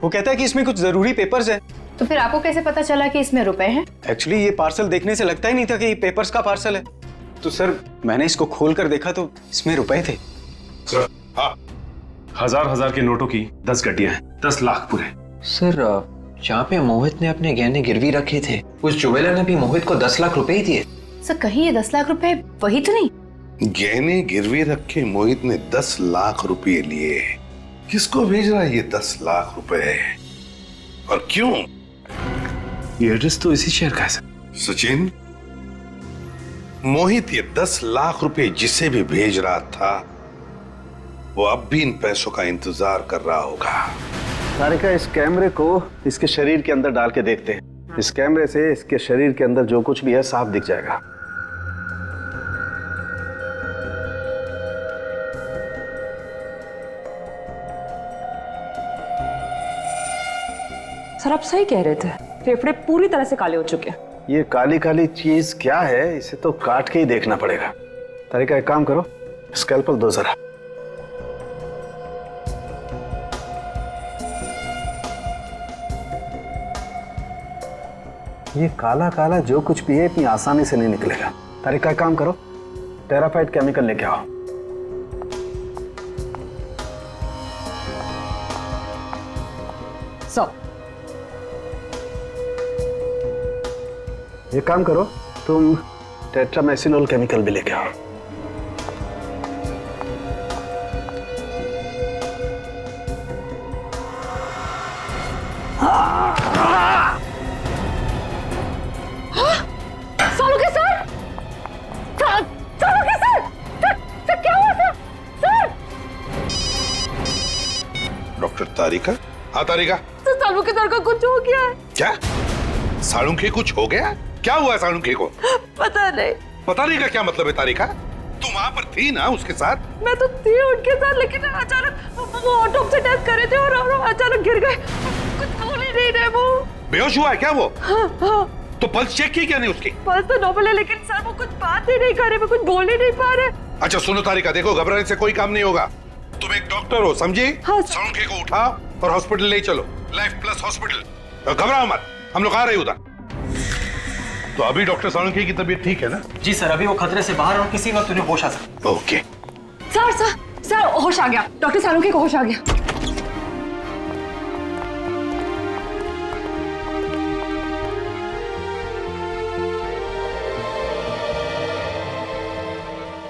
वो कहता है कि इसमें कुछ जरूरी पेपर्स हैं। तो फिर आपको कैसे पता चला कि इसमें रुपए हैं? एक्चुअली ये पार्सल देखने से लगता ही नहीं था कि ये पेपर्स का पार्सल है। तो सर मैंने इसको खोल कर देखा तो इसमें रुपए थे। सर हाँ, हजार के नोटों की 10 गड्डियां हैं, 10 लाख पूरे। सर जहाँ पे मोहित ने अपने गहने गिरवी रखे थे, उस ज्वेलर ने भी मोहित को 10 लाख रुपए ही दिए। सर कहीं ये 10 लाख रुपए वही तो नहीं? गहने गिरवी रखे मोहित ने 10 लाख रुपए लिए। किसको भेज रहा है ये 10 लाख रुपए और क्यों? ये एड्रेस तो इसी शहर का है सर। सचिन, मोहित ये 10 लाख रुपए जिसे भी भेज रहा था वो अब भी इन पैसों का इंतजार कर रहा होगा। तारिका, इस कैमरे को इसके शरीर के अंदर डाल के देखते हैं। इस कैमरे से इसके शरीर के अंदर जो कुछ भी है साफ दिख जाएगा। सर आप सही कह रहे थे, फेफड़े पूरी तरह से काले हो चुके हैं। ये काली काली चीज क्या है, इसे तो काट के ही देखना पड़ेगा। तारिका एक काम करो, स्कैल्पल दो जरा। ये काला काला जो कुछ भी है इतनी आसानी से नहीं निकलेगा। तारिका एक काम करो, टेराफाइट केमिकल लेके आओ। एक काम करो, तुम टेट्रामेसिनोल केमिकल भी लेके आओ। सालू के सर, सालू के सर, सर क्या हुआ सर? सर डॉक्टर तारिका? हाँ तारिका। सर सालू के सर का कुछ हो गया है। क्या? सालुंखे कुछ हो गया? क्या हुआ सालुंखे को? पता नहीं। पता नहीं का क्या मतलब है तारिका? तुम वहां पर थी ना उसके साथ? मैं तो थी उनके साथ, लेकिन अचानक वो ऑटोप्सी टेस्ट कर रहे थे और अचानक गिर गए। कुछ बोल ही नहीं रहे वो। बेहोश हुआ है क्या वो? हाँ हाँ। तो पल्स चेक की क्या नहीं उसकी? पल्स तो नॉर्मल है, लेकिन सर वो कुछ बात ही नहीं कर रहे, वो कुछ बोल ही नहीं पा रहे। अच्छा सुनो तारिका, देखो घबराने से कोई काम नहीं होगा। तुम एक डॉक्टर हो, समझी? हाँ, सालुंखे को उठाओ और हॉस्पिटल ले चलो, लाइफ प्लस हॉस्पिटल। घबराओ मत, हम लोग आ रहे उधर। तो अभी डॉक्टर सालुंखे की तबीयत ठीक है ना? जी सर, अभी वो खतरे से बाहर और किसी वक्त उन्हें होश आ सकता। ओके। सर सर सर होश आ गया, डॉक्टर सालुंखे को होश आ गया।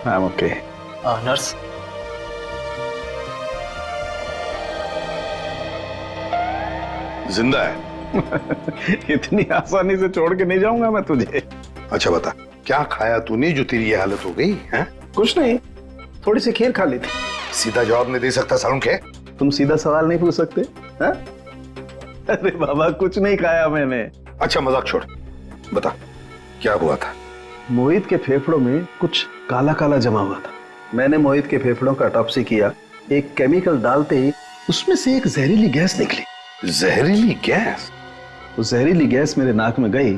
I'm okay. नर्स, जिंदा है? इतनी आसानी से छोड़ के नहीं जाऊंगा मैं तुझे। अच्छा बता, क्या खाया तूने जो तेरी ये हालत हो गई है? कुछ नहीं, थोड़ी सी खीर खा ली थी। सीधा जवाब नहीं दे सकता सालुंखे? तुम सीधा सवाल नहीं पूछ सकते? हा? अरे बाबा कुछ नहीं खाया मैंने। अच्छा मजाक छोड़, बता क्या हुआ था? मोहित के फेफड़ों में कुछ काला काला जमा हुआ था। मैंने मोहित के फेफड़ों का ऑटोप्सी किया। एक केमिकल डालते ही उसमें से एक जहरीली गैस निकली। जहरीली गैस? वो जहरीली गैस मेरे नाक में गई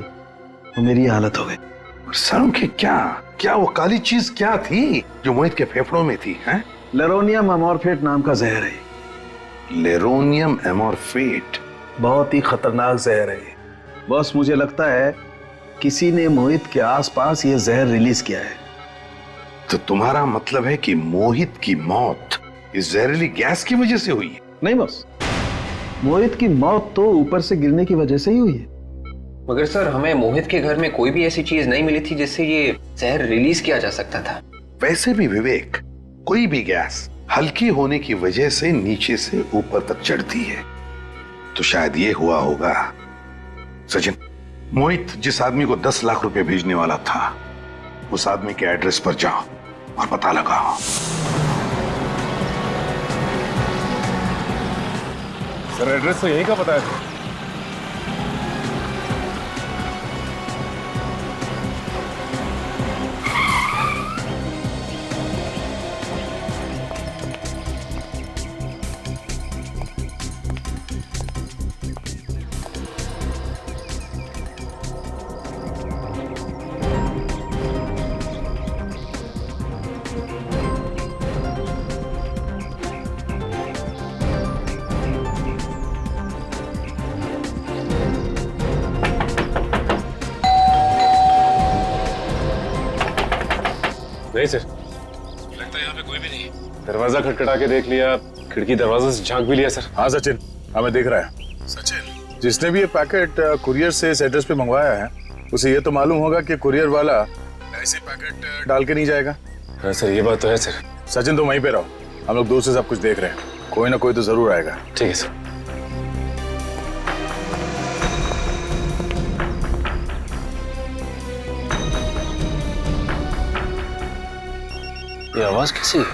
तो मेरी हालत हो गई। सालुंखे क्या वो काली चीज क्या थी जो मोहित के फेफड़ों में थी? हैं? लेरोनियम एमॉर्फेट नाम का जहर है। लेरोनियम एमॉर्फेट? बहुत ही खतरनाक जहर है। बस मुझे लगता है किसी ने मोहित के आसपास ये जहर रिलीज किया है। तो तुम्हारा मतलब है कि मोहित की मौत इस जहरीली गैस की वजह से हुई है। नहीं बस, मोहित की मौत तो ऊपर से गिरने की वजह से ही हुई है। मगर सर, हमें मोहित के घर में कोई भी ऐसी चीज नहीं मिली थी जिससे ये जहर रिलीज किया जा सकता था। वैसे भी विवेक, कोई भी गैस हल्की होने की वजह से नीचे से ऊपर तक चढ़ती है, तो शायद ये हुआ होगा। सचिन, मोहित जिस आदमी को 10 लाख रुपए भेजने वाला था, उस आदमी के एड्रेस पर जाओ और पता लगाओ। सर एड्रेस तो यहीं का पता है। नहीं सर, लगता है यहाँ पे कोई भी नहीं। दरवाजा खटखटा के देख लिया, खिड़की दरवाजे से झांक भी लिया सर। हाँ सचिन, हमें देख रहा है। सचिन, जिसने भी ये पैकेट कुरियर से इस एड्रेस पे मंगवाया है, उसे ये तो मालूम होगा कि कुरियर वाला ऐसे पैकेट डाल के नहीं जाएगा। हाँ सर, ये बात तो है सर। सचिन, तुम वहीं पे रहो, हम लोग दूर से सब कुछ देख रहे हैं, कोई ना कोई तो जरूर आएगा। ठीक है सर। ये आवाज कैसी है?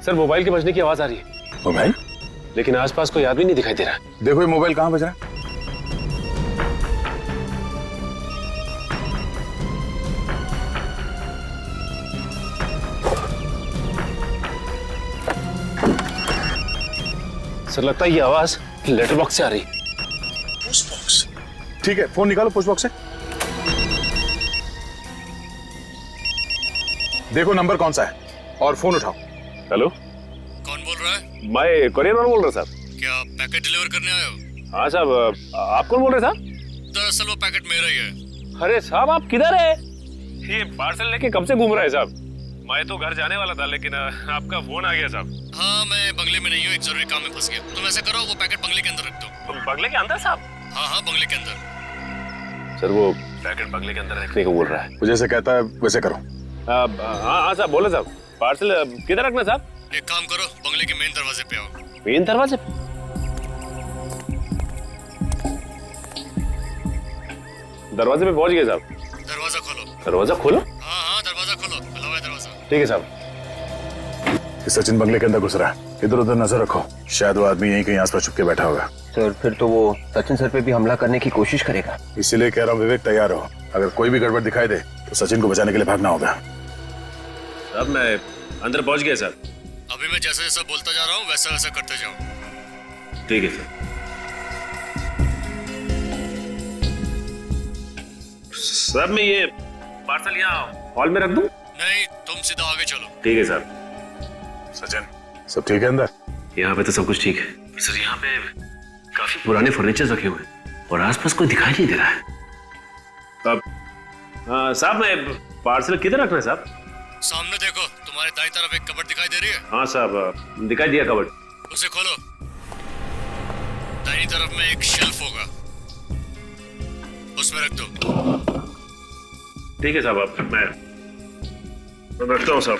सर मोबाइल के बजने की आवाज आ रही है। मोबाइल? लेकिन आसपास कोई आदमी नहीं दिखाई दे रहा। देखो ये मोबाइल कहाँ बज रहा है। सर लगता है ये आवाज लेटर बॉक्स से आ रही। Post box? ठीक है, फोन निकालो पोस्ट बॉक्स से। देखो नंबर कौन सा है और फोन उठाओ। हेलो, कौन बोल रहा है? मैं कुरियर वाला बोल रहा साहब। क्या पैकेट डिलीवर करने आए हो? हाँ साहब, आप कौन बोल रहे साहब? दरअसल वो पैकेट मेरा ही है। अरे साहब, आप किधर है? ये पार्सल लेके कब से घूम रहा है साहब? मैं तो घर जाने वाला था, लेकिन आपका फोन आ गया साहब। हाँ, मैं बंगले में नहीं हूँ, एक जरूरी काम में फंस गया। तुम ऐसा करो, वो पैकेट बंगले के अंदर रख दो। बंगले के अंदर साहब? हाँ हाँ, बंगले के अंदर। सर वो पैकेट बंगले के अंदर रखने को बोल रहा है। वो जैसे कहता है वैसे करो। हाँ हाँ साहब, बोले साहब। पार्सल किधर रखना साहब? एक काम करो, बंगले के मेन दरवाजे पे आओ। मेन दरवाजे? दरवाजे पे पहुंच गए साहब। दरवाजा खोलो। दरवाजा खोलो? हाँ हाँ, दरवाजा खोलो, खुला हुआ है दरवाजा। ठीक है साहब। सचिन बंगले के अंदर घुस रहा है, इधर उधर नजर रखो, शायद वो आदमी यहीं कहीं आसपास छुप के बैठा होगा। सर फिर तो वो सचिन सर पे भी हमला करने की कोशिश करेगा। इसीलिए कह रहा हूँ विवेक, तैयार हो, अगर कोई भी गड़बड़ दिखाई दे तो सचिन को बचाने के लिए भागना होगा। साहब मैं अंदर पहुंच गया सर। अभी मैं जैसा जैसा बोलता जा रहा हूँ वैसा वैसा करते जाओ। ठीक है सर। साहब मैं ये पार्सल यहाँ हॉल में रख दूं? नहीं, तुम सीधा आगे चलो। ठीक है सर। सचिन, सब ठीक है अंदर? यहाँ पे तो सब कुछ ठीक है सर। यहाँ पे काफी पुराने फर्नीचर रखे हुए हैं और आसपास कोई दिखाई नहीं दे रहा है। अब साहब मैं पार्सल किधर रखना है साहब? सामने देखो, तुम्हारे दाईं तरफ एक कबर्ड दिखाई दे रही है? हाँ साहब, दिखाई दिया कबर्ड। उसे खोलो। दाईं तरफ में एक शेल्फ होगा, उसमें रख दो। ठीक है साहब, अब मैं रखता हूँ साहब।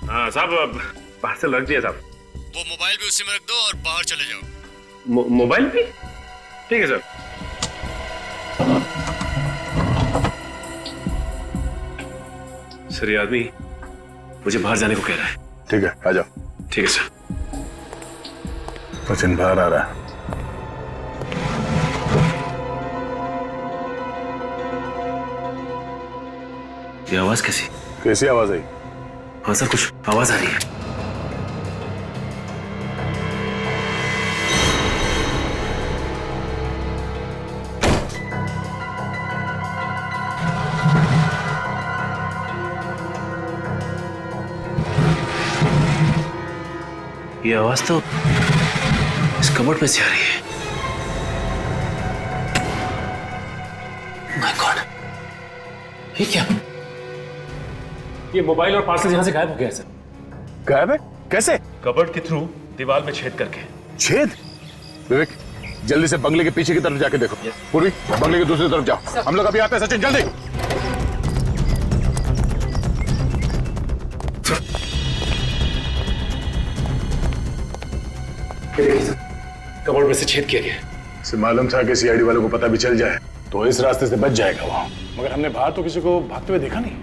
हाँ साहब, अब पार्सल रख दिया साहब। वो मोबाइल भी उसी में रख दो और बाहर चले जाओ। मोबाइल भी? ठीक है सर। सर ये आदमी मुझे बाहर जाने को कह रहा है। ठीक है, आ जाओ। ठीक है सर। सचिन बाहर आ रहा है। ये आवाज कैसी? कैसी आवाज आई? हाँ सर, कुछ आवाज आ रही है। ये आवाज तो इस कबर्ड में से आ रही है। माय गॉड, ये क्या? ये मोबाइल और पार्सल यहाँ से गायब हो गया है सर। गायब है? कैसे? कबर्ड के थ्रू दीवार में छेद करके। छेद? विवेक, जल्दी से बंगले के पीछे की तरफ जाके देखो। पूर्वी, बंगले की दूसरी तरफ जाओ। हम लोग अभी आते हैं सचिन, जल्दी। कबर्ड में से छेद किया गया। इसे मालूम था कि सीआईडी वालों को पता भी चल जाए तो इस रास्ते से बच जाएगा वो, मगर हमने बाहर तो किसी को भागते हुए देखा नहीं।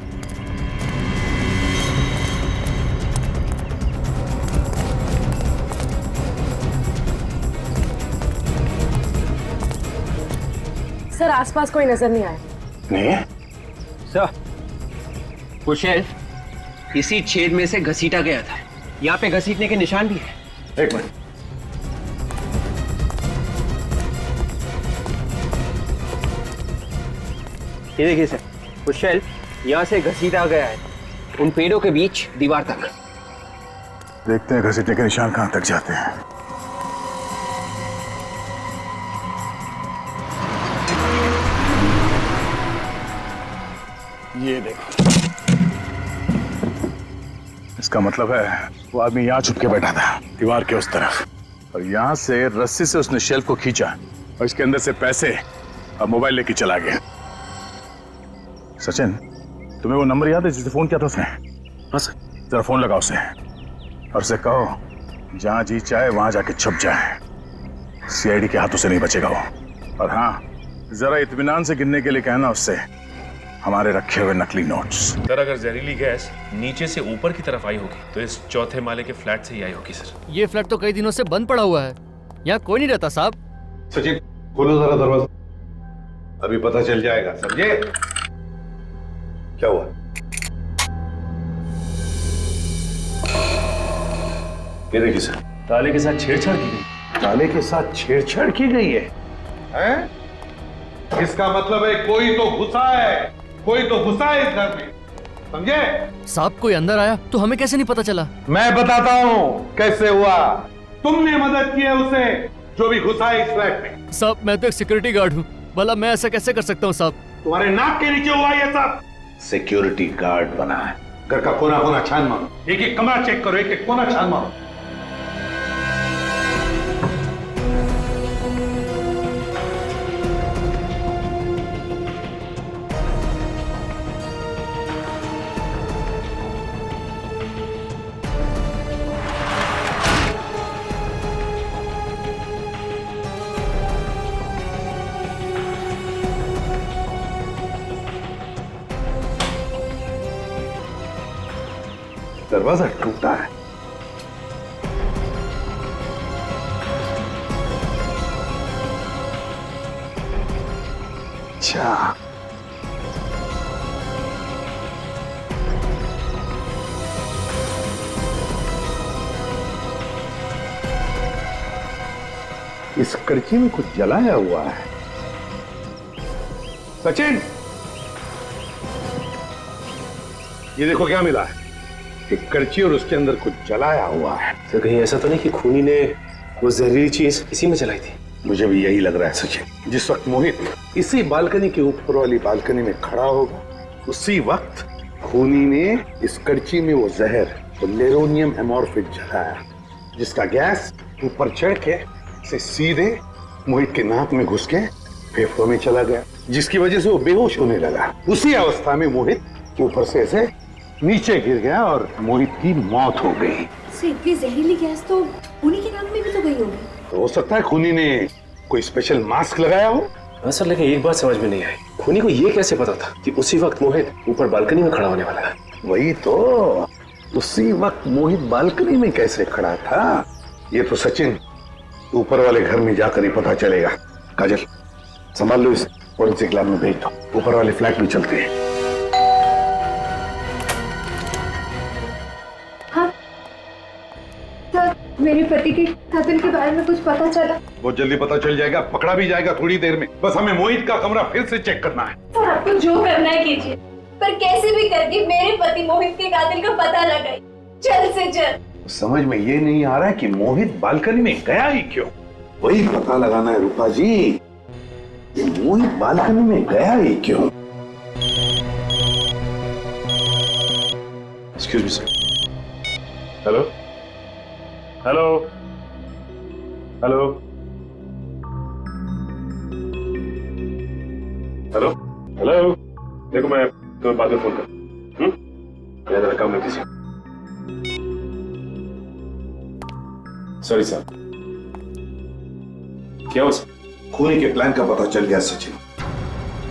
सर आसपास कोई नजर नहीं आया। नहीं है? सर, वो शेल्फ इसी छेद में से घसीटा गया था। यहाँ पे घसीटने के निशान भी है। एक मिनट। ये देखिए सर, वो शेल्फ यहाँ से घसीटा गया है, उन पेड़ों के बीच दीवार तक। देखते हैं घसीटने के निशान कहां तक जाते हैं। ये देखो, इसका मतलब है वो आदमी यहाँ छुप के बैठा था दीवार के उस तरफ, और यहाँ से रस्सी से उसने शेल्फ को खींचा और इसके अंदर से पैसे और मोबाइल लेके चला गया। सचिन, तुम्हें वो नंबर याद है जिसे फोन किया था उसने? हाँ सर। जरा फोन लगाओ उसे और उसे कहो जहां जी चाहे वहां जाके छुप जाए, सीआईडी के हाथों से नहीं बचेगा वो। और हाँ, जरा इत्मीनान से गिनने के लिए कहना उससे हमारे रखे हुए नकली नोट्स। सर, अगर जहरीली गैस नीचे से ऊपर की तरफ आई होगी तो इस चौथे माले के फ्लैट से ही आई होगी सर। ये फ्लैट तो कई दिनों से बंद पड़ा हुआ है, यहाँ कोई नहीं रहता साहब। सचिन, खोलो जरा दरवाजा, अभी पता चल जाएगा। समझे? क्या हुआ? ये देखिए सर, ताले के साथ छेड़छाड़ की गई। ताले के साथ छेड़छाड़ की गई है? हैं? इसका मतलब है कोई तो घुसा है, कोई तो घुसा है इस घर में। समझे? साहब, कोई अंदर आया तो हमें कैसे नहीं पता चला? मैं बताता हूँ कैसे हुआ। तुमने मदद की है उसे जो भी घुसा है इस फ्लैट में। साहब, मैं तो एक सिक्योरिटी गार्ड हूँ, भला मैं ऐसा कैसे कर सकता हूँ साहब? तुम्हारे नाक के नीचे हुआ ये सब। सिक्योरिटी गार्ड बना है, घर का कोना कोना छान मारो, एक एक कमरा चेक करो, एक एक कोना छान मारो। दरवाजा टूटा है। अच्छा, इस कड़ची में कुछ जलाया हुआ है। सचिन, ये देखो क्या मिला है, एक कड़ची और उसके अंदर कुछ जलाया हुआ है। सर, कहीं ऐसा तो नहीं कि खूनी ने वो जहरीली चीज इसी में जलाई थी? मुझे भी यही लग रहा है सचिन। जिस वक्त मोहित इसी बालकनी के ऊपर वाली बालकनी में खड़ा होगा, उसी वक्त खूनी ने इस कड़ची में वो जहर, वो लेरोनियम एमोर्फिक जलाया, जिसका गैस ऊपर चढ़ के से सीधे मोहित के नाक में घुस के फेफड़ों में चला गया, जिसकी वजह से वो बेहोश होने लगा। उसी अवस्था में मोहित ऊपर से ऐसे नीचे गिर गया और मोहित की मौत हो गई। इतनी जहरीली गैस तो उन्हीं के नाक में भी तो गई होगी। तो हो सकता है खूनी ने कोई स्पेशल मास्क लगाया हो। हाँ सर, लेकिन एक बात समझ में नहीं आई, खूनी को ये कैसे पता था कि उसी वक्त मोहित ऊपर बालकनी में खड़ा होने वाला है? वही तो, उसी वक्त मोहित बालकनी में कैसे खड़ा था, ये तो सचिन ऊपर वाले घर में जाकर ही पता चलेगा। काजल, संभाल लो, इस फोरेंसिक लैब में भेज दो, ऊपर वाले फ्लैट में चलते हैं। हाँ सर, मेरे पति के कत्ल के बारे में कुछ पता चला? बहुत जल्दी पता चल जाएगा, पकड़ा भी जाएगा थोड़ी देर में। बस हमें मोहित का कमरा फिर से चेक करना है। सर, आपको जो करना है कीजिए, पर कैसे भी करके मेरे पति मोहित के कातिल का पता लगाइए, जल्द से जल्द। समझ में ये नहीं आ रहा है कि मोहित बालकनी में गया ही क्यों। वही पता लगाना है रूपा जी, कि मोहित बालकनी में गया ही क्यों। Excuse me sir. Hello hello hello hello hello, देखो मैं तुम्हें बाद में फोन कर। मैं जरा काम में बिजी। सॉरी साहब। क्या हो सर? खूनी के प्लान का पता चल गया सचिन।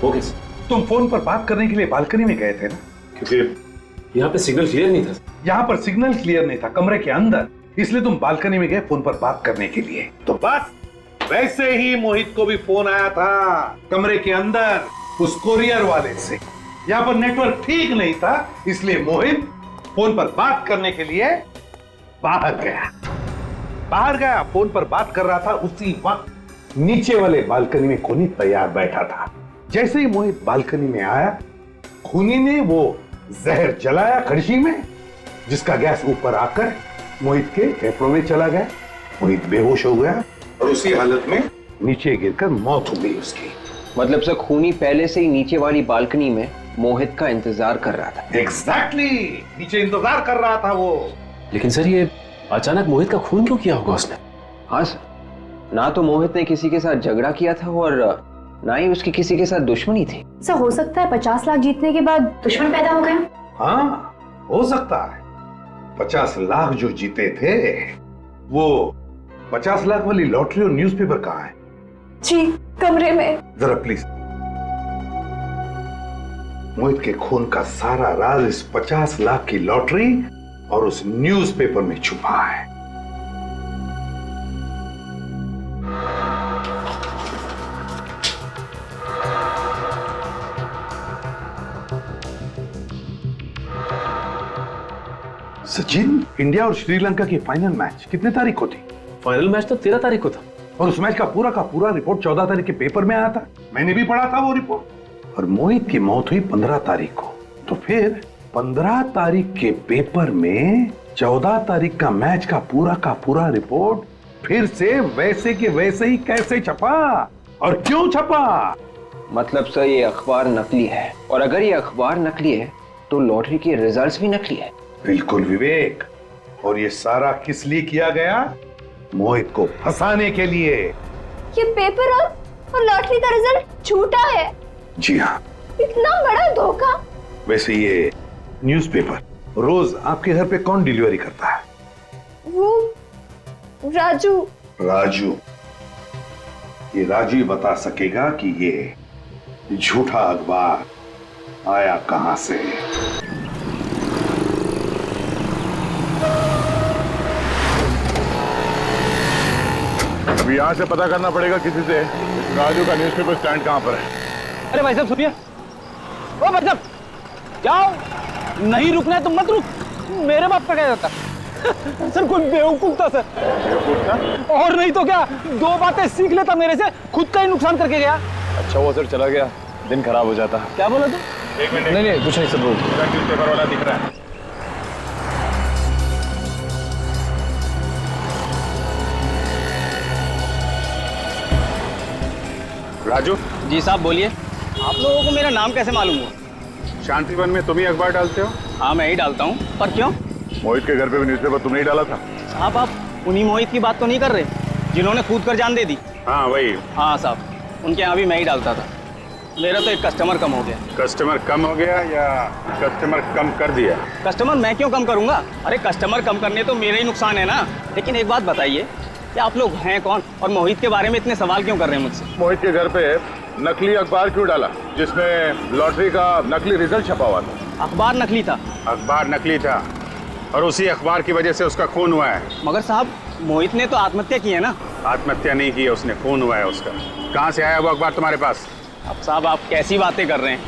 वो कैसे? तुम फोन पर बात करने के लिए बालकनी में गए थे ना? क्योंकि यहाँ पे सिग्नल क्लियर नहीं था। यहाँ पर सिग्नल क्लियर नहीं था, कमरे के अंदर, इसलिए तुम बालकनी में गए फोन पर बात करने के लिए। तो बस वैसे ही मोहित को भी फोन आया था कमरे के अंदर उस कोरियर वाले से। यहाँ पर नेटवर्क ठीक नहीं था, इसलिए मोहित फोन पर बात करने के लिए बाहर गया। फोन पर बात कर रहा था, उसी वक्त नीचे वाले बालकनी में खूनी तैयार बैठा था। जैसे ही मोहित बालकनी में आया, खूनी ने वो जहर जलाया कड़छी में, जिसका गैस ऊपर आकर मोहित के फेफड़ों में चला गया। मोहित बेहोश हो गया और उसी हालत में नीचे गिरकर मौत हो गई उसकी। मतलब सर खूनी पहले से ही नीचे वाली बालकनी में मोहित का इंतजार कर रहा था। एग्जैक्टली, नीचे इंतजार कर रहा था वो। लेकिन सर ये अचानक मोहित का खून क्यों किया होगा उसने? हाँ सर, ना तो मोहित ने किसी के साथ झगड़ा किया था और ना ही उसकी किसी के साथ दुश्मनी थी। सर हो सकता है 50 लाख जीतने के बाद दुश्मन पैदा हो गया। हाँ हो सकता है। 50 लाख जो जीते थे, वो 50 लाख वाली लॉटरी और न्यूज़पेपर कहाँ है? जी कमरे में। जरा प्लीज। मोहित के खून का सारा राज इस 50 लाख की लॉटरी और उस न्यूज़पेपर में छुपा है। सचिन, इंडिया और श्रीलंका की फाइनल मैच कितने तारीख को थी? फाइनल मैच तो 13 तारीख को था। और उस मैच का पूरा रिपोर्ट 14 तारीख के पेपर में आया था। मैंने भी पढ़ा था वो रिपोर्ट। और मोहित की मौत हुई 15 तारीख को। तो फिर 15 तारीख के पेपर में 14 तारीख का मैच का पूरा रिपोर्ट फिर से वैसे के वैसे ही कैसे छपा और क्यों छपा? मतलब सर ये अखबार नकली है, और अगर ये अखबार नकली है तो लॉटरी के रिजल्ट्स भी नकली है। बिल्कुल विवेक। और ये सारा किस लिए किया गया? मोहित को फंसाने के लिए। ये पेपर और लॉटरी का रिजल्ट झूठा है। जी हाँ। इतना बड़ा धोखा। वैसे ये न्यूज़पेपर रोज आपके घर पे कौन डिलीवरी करता है? वो राजू। राजू। ये राजू ही बता सकेगा कि ये झूठा अखबार आया कहां से। अभी यहाँ से पता करना पड़ेगा किसी से राजू का न्यूज़पेपर स्टैंड कहाँ पर है। अरे भाई साहब सुनिए। ओ भाई साहब जाओ, नहीं रुकना है तो मत रुक। मेरे बाप का क्या जाता? सर कोई बेवकूफ था सर। बेवकूफ था? और नहीं तो क्या, 2 बातें सीख लेता मेरे से, खुद का ही नुकसान करके गया। अच्छा वो सर चला गया, दिन खराब हो जाता। क्या बोला तू? एक मिनट। नहीं कुछ नहीं सर। न्यूज़पेपर वाला दिख रहा है। राजू जी साहब बोलिए। आप लोगों को मेरा नाम कैसे मालूम हुआ? शांतिवन में तुम ही अखबार डालते हो? हाँ मैं ही डालता हूँ। पर क्यों? मोहित के घर पे भी न्यूज़पेपर तुमने ही डाला था। साहब आप उन्हीं मोहित की बात तो नहीं कर रहे जिन्होंने कूद कर जान दे दी? हाँ वही। हाँ साहब, उनके यहाँ भी मैं ही डालता था। मेरा तो एक कस्टमर कम हो गया। कस्टमर कम हो गया या कस्टमर कम कर दिया? कस्टमर मैं क्यों कम करूंगा? अरे कस्टमर कम करने तो मेरा ही नुकसान है ना। लेकिन एक बात बताइए कि आप लोग हैं कौन और मोहित के बारे में इतने सवाल क्यों कर रहे हैं मुझसे? मोहित के घर पे नकली अखबार क्यों डाला जिसमें लॉटरी का नकली रिजल्ट छपा हुआ था? अखबार नकली था। अखबार नकली था और उसी अखबार की वजह से उसका खून हुआ है। मगर साहब मोहित ने तो आत्महत्या की है ना। आत्महत्या नहीं की है उसने, खून हुआ है उसका। कहाँ से आया वो अखबार तुम्हारे पास? अब साहब आप कैसी बातें कर रहे हैं?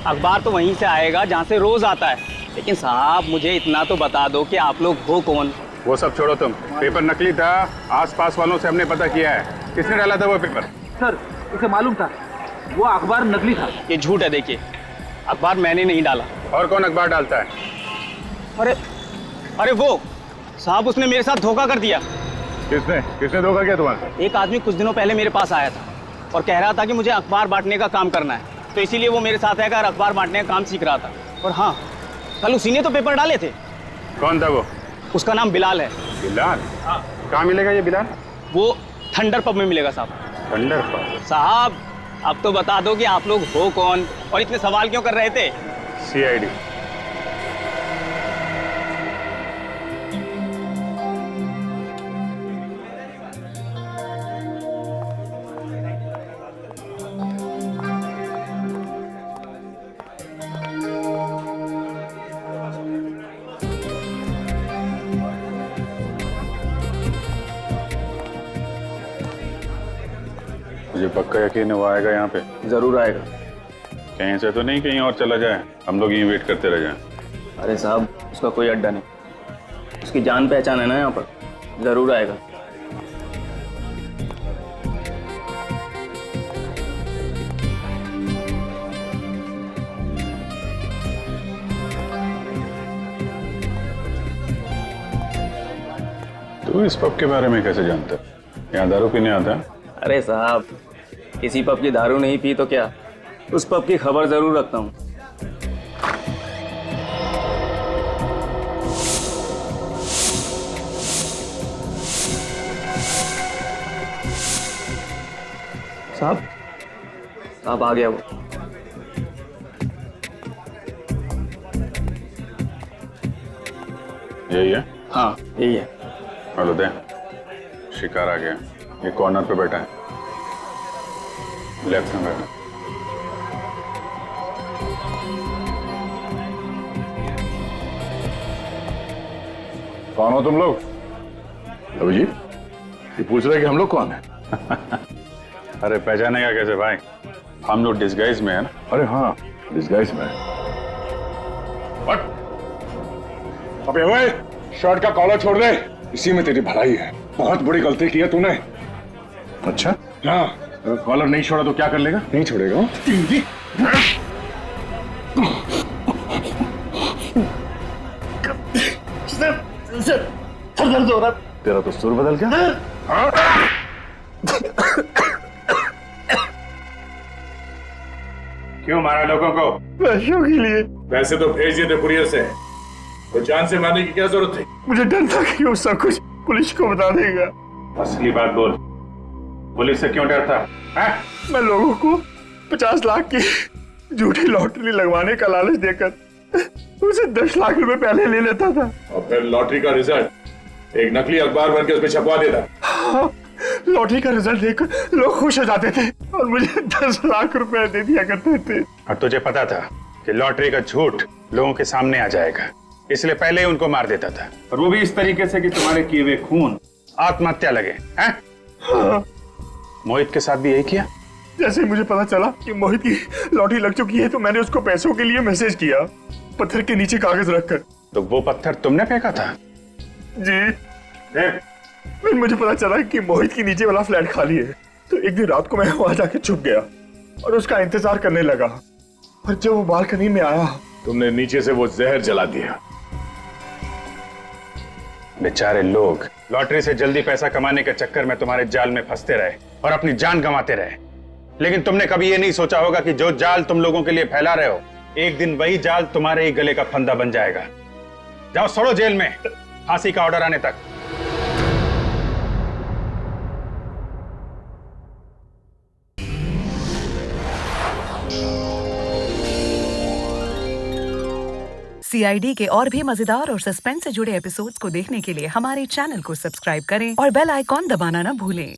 अखबार तो वहीं से आएगा जहाँ से रोज आता है। लेकिन साहब मुझे इतना तो बता दो कि आप लोग हो कौन? वो सब छोड़ो तुम। पेपर नकली था, आसपास वालों से हमने पता किया है। किसने डाला था वो पेपर? सर इसे मालूम था, वो अखबार नकली था। ये झूठ है। देखिए अखबार मैंने नहीं डाला। और कौन अखबार डालता है? अरे वो साहब उसने मेरे साथ धोखा कर दिया। किसने धोखा किया तुम्हारे? एक आदमी कुछ दिनों पहले मेरे पास आया था और कह रहा था कि मुझे अखबार बांटने का काम करना है, तो इसीलिए वो मेरे साथ आकर अखबार बांटने का काम सीख रहा था। और हाँ, कल उसी ने तो पेपर डाले थे। कौन था वो? उसका नाम बिलाल है। बिलाल? कहाँ मिलेगा ये बिलाल? वो थंडर पब में मिलेगा साहब। Thunder pub? साहब अब तो बता दो कि आप लोग हो कौन और इतने सवाल क्यों कर रहे थे? CID। मुझे पक्का यकीन है वो आएगा यहाँ पे। जरूर आएगा। कहीं से तो नहीं कहीं और चला जाए, हम लोग यहीं वेट करते रह जाएं। अरे साहब उसका कोई अड्डा नहीं, उसकी जान पहचान है ना यहाँ पर, जरूर आएगा। तू इस पब के बारे में कैसे जानता है? यहाँ दारू पीने आता है? अरे साहब किसी पब की दारू नहीं पी तो क्या, उस पब की खबर जरूर रखता हूँ। साहब आ गया वो। यही है? हाँ यही है। हेलो दे, शिकार आ गया। ये कॉर्नर पे बैठा है, लेफ्ट में बैठा। कौन हो तुम लोग? अभी जी ये पूछ रहे कि हम लोग कौन है? अरे पहचानेगा कैसे भाई, हम लोग डिस्गाइज में है ना। अरे हाँ डिस्गाइज में है। अबे ओए, शर्ट का कॉलर छोड़ दे, इसी में तेरी भलाई है। बहुत बड़ी गलती की है तूने। अच्छा हाँ, कॉलर नहीं छोड़ा तो क्या कर लेगा? नहीं छोड़ेगा। सर दर्द हो रहा। तेरा तो सुर बदल गया। क्यों मारा लोगों को? पैसों के लिए। वैसे तो भेज दिए थे कुरियर से, तो जान से मारने की क्या जरूरत थी? मुझे डर था कि वो सब कुछ पुलिस को बता देगा। असली बात बोल, पुलिस से क्यों डरता है? मैं लोगों को 50 लाख की झूठी लॉटरी लगवाने का लालच देकर उसे 10 लाख रुपए पहले ले लेता था और फिर लॉटरी का रिजल्ट एक नकली अखबार बन के उसमें छपवा देता। हाँ, लॉटरी का रिजल्ट देखकर लोग खुश हो जाते थे और मुझे 10 लाख रुपए दे दिया करते थे। और तुझे पता था कि लॉटरी का झूठ लोगों के सामने आ जाएगा, इसलिए पहले ही उनको मार देता था। और वो भी इस तरीके से कि तुम्हारे किए हुए खून आत्महत्या लगे हैं? हाँ। मोहित के साथ भी यही किया? जैसे मुझे पता चला कि मोहित की लॉटरी लग चुकी है तो मैंने उसको पैसों के लिए मैसेज किया, पत्थर के नीचे कागज रखकर। तो वो पत्थर तुमने फेंका था? जी। फिर मुझे पता चला कि मोहित के नीचे वाला फ्लैट खाली है, तो एक दिन रात को मैं वहां जाके छुप गया और उसका इंतजार करने लगा। और जब वो बालकनी में आया, तुमने नीचे से वो जहर जला दिया। बेचारे लोग लॉटरी से जल्दी पैसा कमाने के चक्कर में तुम्हारे जाल में फंसते रहे और अपनी जान गंवाते रहे, लेकिन तुमने कभी ये नहीं सोचा होगा कि जो जाल तुम लोगों के लिए फैला रहे हो, एक दिन वही जाल तुम्हारे ही गले का फंदा बन जाएगा। जाओ सड़ो जेल में, फांसी का ऑर्डर आने तक। CID के और भी मजेदार और सस्पेंस से जुड़े एपिसोड्स को देखने के लिए हमारे चैनल को सब्सक्राइब करें और बेल आइकॉन दबाना ना भूलें।